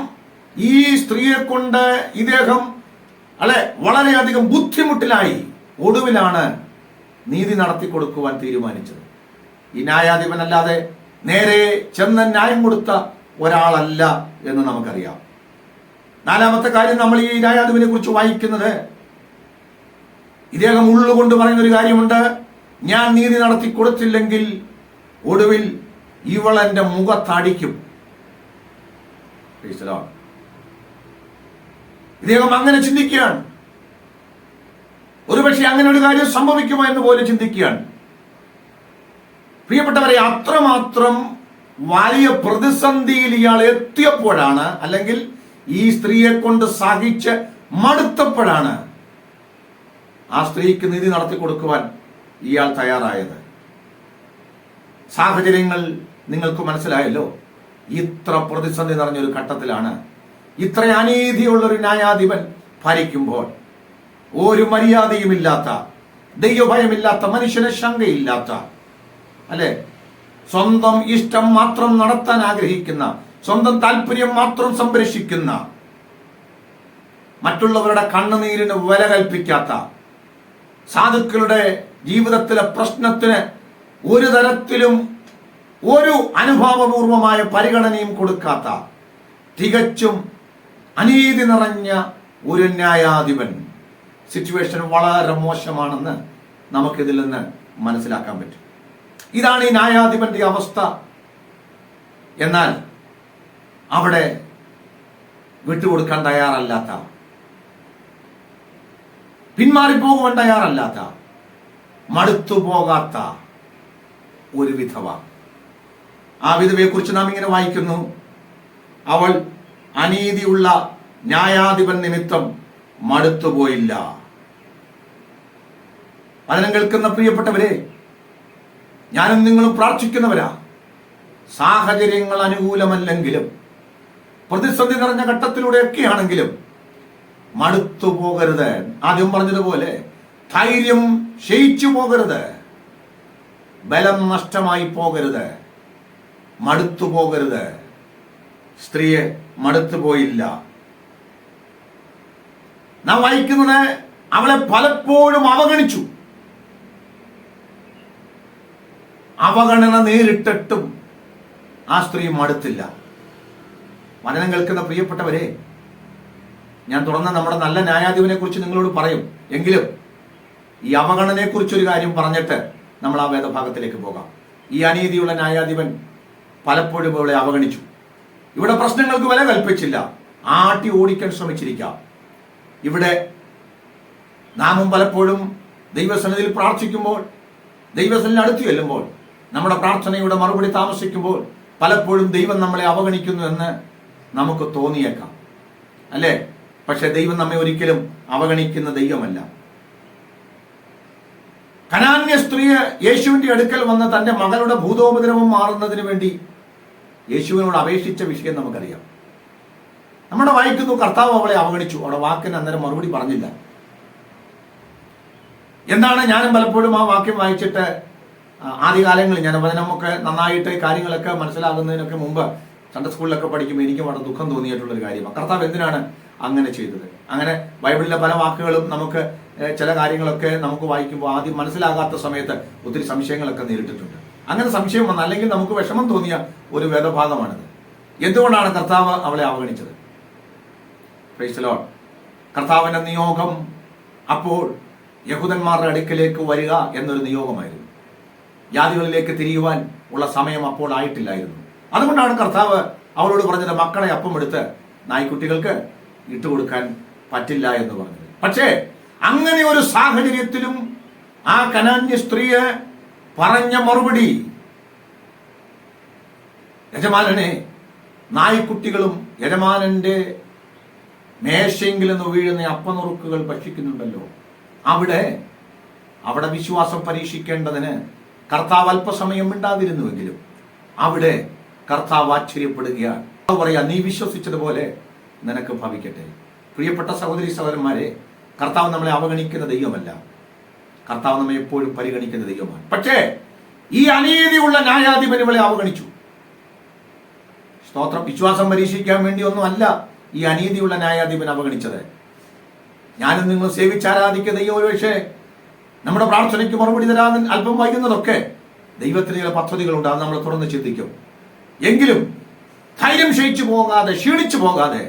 ഈ സ്ത്രീയെ കൊണ്ട് ഇദ്ദേഹം, അല്ലെ, വളരെയധികം ബുദ്ധിമുട്ടിലായി. ഒടുവിലാണ് നീതി നടത്തി കൊടുക്കുവാൻ തീരുമാനിച്ചത്. ഈ ന്യായാധിപനല്ലാതെ നേരെ ചെന്ന് ന്യായം കൊടുത്ത ഒരാളല്ല എന്ന് നമുക്കറിയാം. നാലാമത്തെ കാര്യം, നമ്മൾ ഈ ന്യായാധിപനെ കുറിച്ച് വായിക്കുന്നത്, ഇദ്ദേഹം ഉള്ളുകൊണ്ട് പറയുന്ന ഒരു കാര്യമുണ്ട്, ഞാൻ നീതി നടത്തി കൊടുത്തില്ലെങ്കിൽ ഒടുവിൽ ഇവൾ എന്റെ മുഖത്തടിക്കും. ഇദ്ദേഹം അങ്ങനെ ചിന്തിക്കുകയാണ്. ഒരുപക്ഷെ അങ്ങനെ ഒരു കാര്യം സംഭവിക്കുമോ എന്ന് പോലും ചിന്തിക്കുകയാണ്. പ്രിയപ്പെട്ടവരെ, അത്രമാത്രം വലിയ പ്രതിസന്ധിയിൽ ഇയാൾ എത്തിയപ്പോഴാണ്, അല്ലെങ്കിൽ ഈ സ്ത്രീയെ കൊണ്ട് സഹിച്ച് മടുത്തപ്പോഴാണ് ആ സ്ത്രീക്ക് നീതി നടത്തി കൊടുക്കുവാൻ ഇയാൾ തയ്യാറായത്. സാഹചര്യങ്ങൾ നിങ്ങൾക്ക് മനസ്സിലായല്ലോ. ഇത്ര പ്രതിസന്ധി നിറഞ്ഞൊരു ഘട്ടത്തിലാണ്, ഇത്ര അനീതിയുള്ളൊരു ന്യായാധിപൻ ഭരിക്കുമ്പോൾ, ഒരു മര്യാദയുമില്ലാത്ത, ദൈവഭയമില്ലാത്ത, മനുഷ്യനെ ശങ്കയില്ലാത്ത, അല്ലെ, സ്വന്തം ഇഷ്ടം മാത്രം നടത്താൻ ആഗ്രഹിക്കുന്ന, സ്വന്തം താല്പര്യം മാത്രം സംരക്ഷിക്കുന്ന, മറ്റുള്ളവരുടെ കണ്ണുനീരിന് വില കൽപ്പിക്കാത്ത, സാധുക്കളുടെ ജീവിതത്തിലെ പ്രശ്നത്തിന് ഒരു തരത്തിലും ഒരു അനുഭാവപൂർവമായ പരിഗണനയും കൊടുക്കാത്ത, തികച്ചും അനീതി നിറഞ്ഞ ഒരു ന്യായാധിപൻ. സിറ്റുവേഷൻ വളരെ മോശമാണെന്ന് നമുക്കിതിൽ നിന്ന് മനസ്സിലാക്കാൻ പറ്റും. ഇതാണ് ഈ ന്യായാധിപന്റെ അവസ്ഥ. എന്നാൽ അവിടെ വിട്ടുകൊടുക്കാൻ തയ്യാറല്ലാത്ത, പിന്മാറിപ്പോകുവാൻ തയ്യാറല്ലാത്ത, മടുത്തു പോകാത്ത ഒരു വിധവ. ആ വിധവയെ കുറിച്ച് നാം ഇങ്ങനെ വായിക്കുന്നു, അവൾ അനീതിയുള്ള ന്യായാധിപൻ നിമിത്തം മടുത്തുപോയില്ല. വചനം കേൾക്കുന്ന പ്രിയപ്പെട്ടവരെ, ഞാനും നിങ്ങളും പ്രാർത്ഥിക്കുന്നവരാ. സാഹചര്യങ്ങൾ അനുകൂലമല്ലെങ്കിലും, പ്രതിസന്ധി നിറഞ്ഞ ഘട്ടത്തിലൂടെയൊക്കെ ആണെങ്കിലും മടുത്തു പോകരുത്. ആദ്യം പറഞ്ഞതുപോലെ ധൈര്യം ക്ഷയിച്ചു പോകരുത്, ബലം നഷ്ടമായി പോകരുത്, മടുത്തു പോകരുത്. സ്ത്രീയെ മടുത്തു പോയില്ല. നാം വായിക്കുന്നത് അവളെ പലപ്പോഴും അവഗണിച്ചു. അവഗണന നേരിട്ടിട്ടും ആ സ്ത്രീ മടുത്തില്ല. വചനം കേൾക്കുന്ന പ്രിയപ്പെട്ടവരെ, ഞാൻ തുടർന്ന് നമ്മുടെ നല്ല ന്യായാധിപനെ കുറിച്ച് നിങ്ങളോട് പറയും. എങ്കിലും ഈ അവഗണനയെ കുറിച്ചൊരു കാര്യം പറഞ്ഞിട്ട് നമ്മൾ ആ വേദഭാഗത്തിലേക്ക് പോകാം. ഈ അനീതിയുള്ള ന്യായാധിപൻ പലപ്പോഴും ഇവളെ അവഗണിച്ചു. ഇവിടെ പ്രശ്നങ്ങൾക്ക് വില കൽപ്പിച്ചില്ല, ആട്ടി ഓടിക്കാൻ ശ്രമിച്ചിരിക്കാം. ഇവിടെ നാമും പലപ്പോഴും ദൈവസന്നിധിയിൽ പ്രാർത്ഥിക്കുമ്പോൾ, ദൈവസന്നിധിയിൽ അടുത്തു ചെല്ലുമ്പോൾ, നമ്മുടെ പ്രാർത്ഥനയുടെ മറുപടി താമസിക്കുമ്പോൾ പലപ്പോഴും ദൈവം നമ്മളെ അവഗണിക്കുന്നു എന്ന് നമുക്ക് തോന്നിയേക്കാം, അല്ലേ? പക്ഷെ ദൈവം നമ്മെ ഒരിക്കലും അവഗണിക്കുന്ന ദൈവമല്ല. കനാന്യ സ്ത്രീ യേശുവിന്റെ അടുക്കൽ വന്ന് തന്റെ മകളുടെ ഭൂതോപദ്രവം മാറുന്നതിന് വേണ്ടി യേശുവിനോട് അപേക്ഷിച്ച വിഷയം നമുക്കറിയാം. നമ്മുടെ വായിക്കുന്നു, കർത്താവ് അവളെ അവഗണിച്ചു. അവിടെ വാക്കിന് അന്നേരം മറുപടി പറഞ്ഞില്ല. എന്താണ്? ഞാനും പലപ്പോഴും ആ വാക്യം വായിച്ചിട്ട് ആദ്യകാലങ്ങളിൽ ഞാൻ വചനമൊക്കെ നന്നായിട്ട് കാര്യങ്ങളൊക്കെ മനസ്സിലാകുന്നതിനൊക്കെ മുമ്പ് സൺഡേ സ്കൂളിലൊക്കെ പഠിക്കുമ്പോൾ എനിക്ക് വളരെ ദുഃഖം തോന്നിയിട്ടുള്ളൊരു കാര്യമാണ്. കർത്താവ് എന്തിനാണ് അങ്ങനെ ചെയ്തത്? അങ്ങനെ ബൈബിളിലെ പല വാക്കുകളും നമുക്ക് ചില കാര്യങ്ങളൊക്കെ നമുക്ക് വായിക്കുമ്പോൾ ആദ്യം മനസ്സിലാകാത്ത സമയത്ത് ഒത്തിരി സംശയങ്ങളൊക്കെ നേരിട്ടിട്ടുണ്ട്. അങ്ങനെ സംശയം വന്ന, അല്ലെങ്കിൽ നമുക്ക് വിഷമം തോന്നിയ ഒരു വേദഭാഗമാണിത്. എന്തുകൊണ്ടാണ് കർത്താവ് അവളെ അവഗണിച്ചത്? Price the Lord. കർത്താവിന്റെ നിയോഗം അപ്പോൾ യഹൂദന്മാരുടെ അടുക്കലേക്ക് വരിക എന്നൊരു നിയോഗമായിരുന്നു. ജാതികളിലേക്ക് തിരിയുവാൻ ഉള്ള സമയം അപ്പോൾ ആയിട്ടില്ലായിരുന്നു. അതുകൊണ്ടാണ് കർത്താവ് അവളോട് പറഞ്ഞത്, മക്കളെ അപ്പം എടുത്ത് നായ്ക്കുട്ടികൾക്ക് ഇട്ടുകൊടുക്കാൻ പറ്റില്ല എന്ന് പറഞ്ഞത്. പക്ഷേ അങ്ങനെ ഒരു സാഹചര്യത്തിലും ആ കനാന്യ സ്ത്രീയെ പറഞ്ഞ മറുപടി, യജമാനനെ, നായ്ക്കുട്ടികളും യജമാനന്റെ മേശയെങ്കിൽ നിന്ന് വീഴുന്ന അപ്പനുറുക്കുകൾ ഭക്ഷിക്കുന്നുണ്ടല്ലോ. അവിടെ വിശ്വാസം പരീക്ഷിക്കേണ്ടതിന് കർത്താവ് അല്പസമയം മിണ്ടാതിരുന്നുവെങ്കിലും അവിടെ കർത്താവ് ആശ്ചര്യപ്പെടുകയാണ്. പറയാ, നീ വിശ്വസിച്ചതുപോലെ നിനക്ക് ഭവിക്കട്ടെ. പ്രിയപ്പെട്ട സഹോദരി സഹോദരന്മാരെ, കർത്താവ് നമ്മളെ അവഗണിക്കുന്ന ദൈവമല്ല, കർത്താവ് നമ്മെ എപ്പോഴും പരിഗണിക്കുന്ന ദൈവമാണ്. പക്ഷേ ഈ അനീതിയുള്ള ന്യായാധിപൻ ഇവളെ അവഗണിച്ചു. സ്തോത്രം. വിശ്വാസം പരീക്ഷിക്കാൻ വേണ്ടി ഒന്നും അല്ല ഈ അനീതിയുള്ള ന്യായാധിപൻ അവഗണിച്ചത്. ഞാനും നിങ്ങൾ സേവിച്ചാരാധിക്കുന്ന ദൈവം ഒരുപക്ഷേ നമ്മുടെ പ്രാർത്ഥനയ്ക്ക് മറുപടി തരാൻ അല്പം വൈകുന്നതൊക്കെ ദൈവത്തിന് ചില പദ്ധതികളുണ്ട്, അത് നമ്മൾ തുറന്ന് ചിന്തിക്കും. എങ്കിലും ധൈര്യം ക്ഷയിച്ചു പോകാതെ, ക്ഷീണിച്ചു പോകാതെ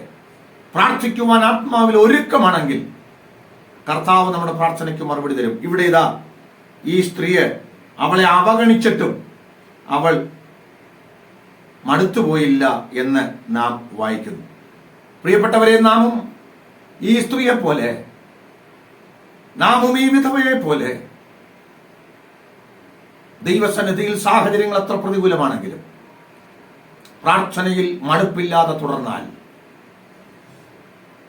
പ്രാർത്ഥിക്കുവാൻ ആത്മാവിൽ ഒരുക്കമാണെങ്കിൽ കർത്താവ് നമ്മുടെ പ്രാർത്ഥനയ്ക്ക് മറുപടി തരും. ഇവിടെ ഇതാ ഈ സ്ത്രീയെ, അവളെ അവഗണിച്ചിട്ടും അവൾ മടുത്തുപോയില്ല എന്ന് നാം വായിക്കുന്നു. പ്രിയപ്പെട്ടവരെ, നാമും ഈ സ്ത്രീയെ പോലെ, നാമും ഈ വിധവയെ പോലെ ദൈവസന്നിധിയിൽ സാഹചര്യങ്ങൾ എത്ര പ്രതികൂലമാണെങ്കിലും പ്രാർത്ഥനയിൽ മടുപ്പില്ലാതെ തുടർന്നാൽ,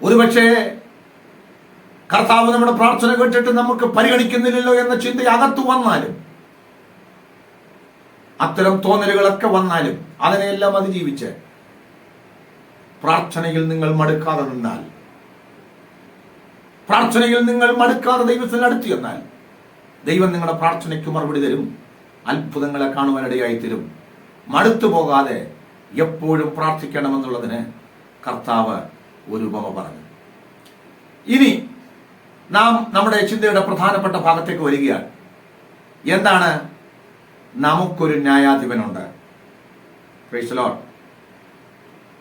ഒരുപക്ഷെ കർത്താവ് നമ്മുടെ പ്രാർത്ഥന കേട്ടിട്ട് നമുക്ക് പരിഗണിക്കുന്നില്ലല്ലോ എന്ന ചിന്ത അകത്തു വന്നാലും, അത്തരം തോന്നലുകളൊക്കെ വന്നാലും അതിനെയെല്ലാം അതിജീവിച്ച് പ്രാർത്ഥനയിൽ നിങ്ങൾ മടുക്കാതെ നിന്നാൽ, പ്രാർത്ഥനയിൽ നിങ്ങൾ മടുക്കാതെ ദൈവത്തിന് അടുത്ത് ചെന്നാൽ ദൈവം നിങ്ങളുടെ പ്രാർത്ഥനയ്ക്ക് മറുപടി തരും, അത്ഭുതങ്ങളെ കാണുവാനിടയായി തരും. മടുത്തു പോകാതെ എപ്പോഴും പ്രാർത്ഥിക്കണമെന്നുള്ളതിന് കർത്താവ് ഒരു ഉപമ പറഞ്ഞു. ഇനി നാം നമ്മുടെ ചിന്തയുടെ പ്രധാനപ്പെട്ട ഭാഗത്തേക്ക് വരികയാണ്. എന്താണ്? നമുക്കൊരു ന്യായാധിപനുണ്ട്. Price the Lord.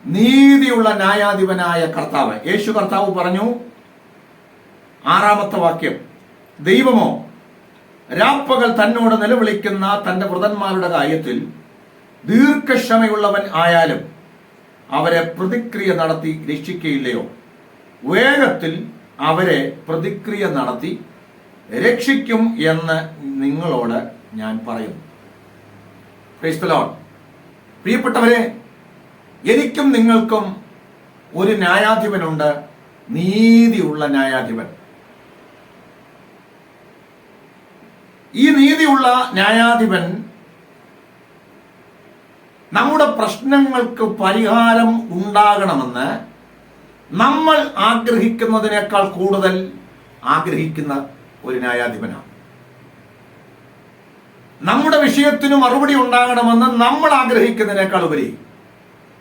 നീതിയുള്ള ന്യായാധിപനായ കർത്താവ്. യേശു കർത്താവ് പറഞ്ഞു, 6-ാമത്തെ വാക്യം, ദൈവമോ രാപ്പകൽ തന്നോട് നിലവിളിക്കുന്ന തന്റെ വൃതന്മാരുടെ കാര്യത്തിൽ ദീർഘക്ഷമയുള്ളവൻ ആയാലും അവരെ പ്രതിക്രിയ നടത്തി രക്ഷിക്കയില്ലയോ? വേഗത്തിൽ അവരെ പ്രതിക്രിയ നടത്തി രക്ഷിക്കും എന്ന് നിങ്ങളോട് ഞാൻ പറയുന്നു. Price the Lord. പ്രിയപ്പെട്ടവരെ, എനിക്കും നിങ്ങൾക്കും ഒരു ന്യായാധിപനുണ്ട്, നീതിയുള്ള ന്യായാധിപൻ. ഈ നീതിയുള്ള ന്യായാധിപൻ നമ്മുടെ പ്രശ്നങ്ങൾക്ക് പരിഹാരം ഉണ്ടാകണമെന്ന് നമ്മൾ ആഗ്രഹിക്കുന്നതിനേക്കാൾ കൂടുതൽ ആഗ്രഹിക്കുന്ന ഒരു ന്യായാധിപനാണ്. നമ്മുടെ വിഷയത്തിന് മറുപടി ഉണ്ടാകണമെന്ന് നമ്മൾ ആഗ്രഹിക്കുന്നതിനേക്കാൾ ഉപരി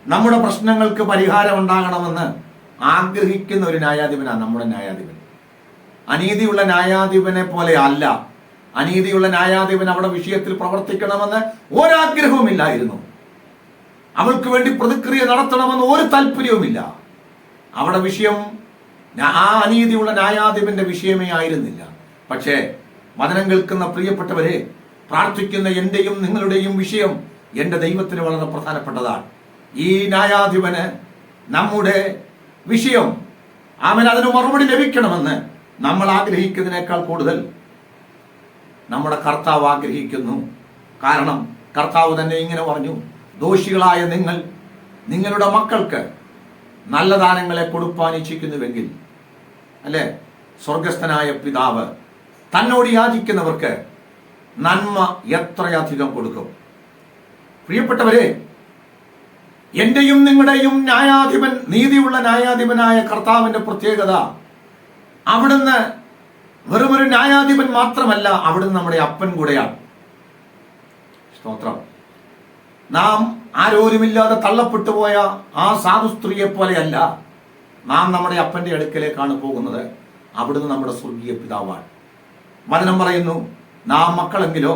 നമ്മുടെ പ്രശ്നങ്ങൾക്ക് പരിഹാരം ഉണ്ടാകണമെന്ന് ആഗ്രഹിക്കുന്ന ഒരു ന്യായാധിപനാണ് നമ്മുടെ ന്യായാധിപൻ. അനീതിയുള്ള ന്യായാധിപനെ പോലെ അല്ല. അനീതിയുള്ള ന്യായാധിപൻ അവിടെ വിഷയത്തിൽ പ്രവർത്തിക്കണമെന്ന് ഒരാഗ്രഹവുമില്ലായിരുന്നു. അവൾക്ക് വേണ്ടി പ്രതിക്രിയ നടത്തണമെന്ന് ഒരു താല്പര്യവുമില്ല. അവിടെ വിഷയം ആ അനീതിയുള്ള ന്യായാധിപന്റെ വിഷയമേ ആയിരുന്നില്ല. പക്ഷേ വചനം കേൾക്കുന്ന പ്രിയപ്പെട്ടവരെ, പ്രാർത്ഥിക്കുന്ന എന്റെയും നിങ്ങളുടെയും വിഷയം എന്റെ ദൈവത്തിന് വളരെ പ്രധാനപ്പെട്ടതാണ്. ഈ ന്യായാധിപന് നമ്മുടെ വിഷയം അതിന് മറുപടി ലഭിക്കണമെന്ന് നമ്മൾ ആഗ്രഹിക്കുന്നതിനേക്കാൾ കൂടുതൽ നമ്മുടെ കർത്താവ് ആഗ്രഹിക്കുന്നു. കാരണം കർത്താവ് തന്നെ ഇങ്ങനെ പറഞ്ഞു, ദോഷികളായ നിങ്ങൾ നിങ്ങളുടെ മക്കൾക്ക് നല്ല ദാനങ്ങളെ കൊടുപ്പാൻ ഇച്ഛിക്കുന്നുവെങ്കിൽ, അല്ലെ, സ്വർഗസ്ഥനായ പിതാവ് തന്നോട് യാചിക്കുന്നവർക്ക് നന്മ എത്രയധികം കൊടുക്കും. പ്രിയപ്പെട്ടവരെ, എന്റെയും നിങ്ങളുടെയും ന്യായാധിപൻ, നീതിയുള്ള ന്യായാധിപനായ കർത്താവിന്റെ പ്രത്യേകത, അവിടുന്ന് വെറുമൊരു ന്യായാധിപൻ മാത്രമല്ല, അവിടുന്ന് നമ്മുടെ അപ്പൻ കൂടെയാണ്. സ്തോത്രം. നാം ആരോരുമില്ലാതെ തള്ളപ്പെട്ടു പോയ ആ സാധു സ്ത്രീയെ പോലെയല്ല നാം നമ്മുടെ അപ്പന്റെ അടുക്കലേക്കാണ് പോകുന്നത്. അവിടുന്ന് നമ്മുടെ സ്വർഗീയ പിതാവാണ്. വചനം പറയുന്നു, നാം മക്കളെങ്കിലോ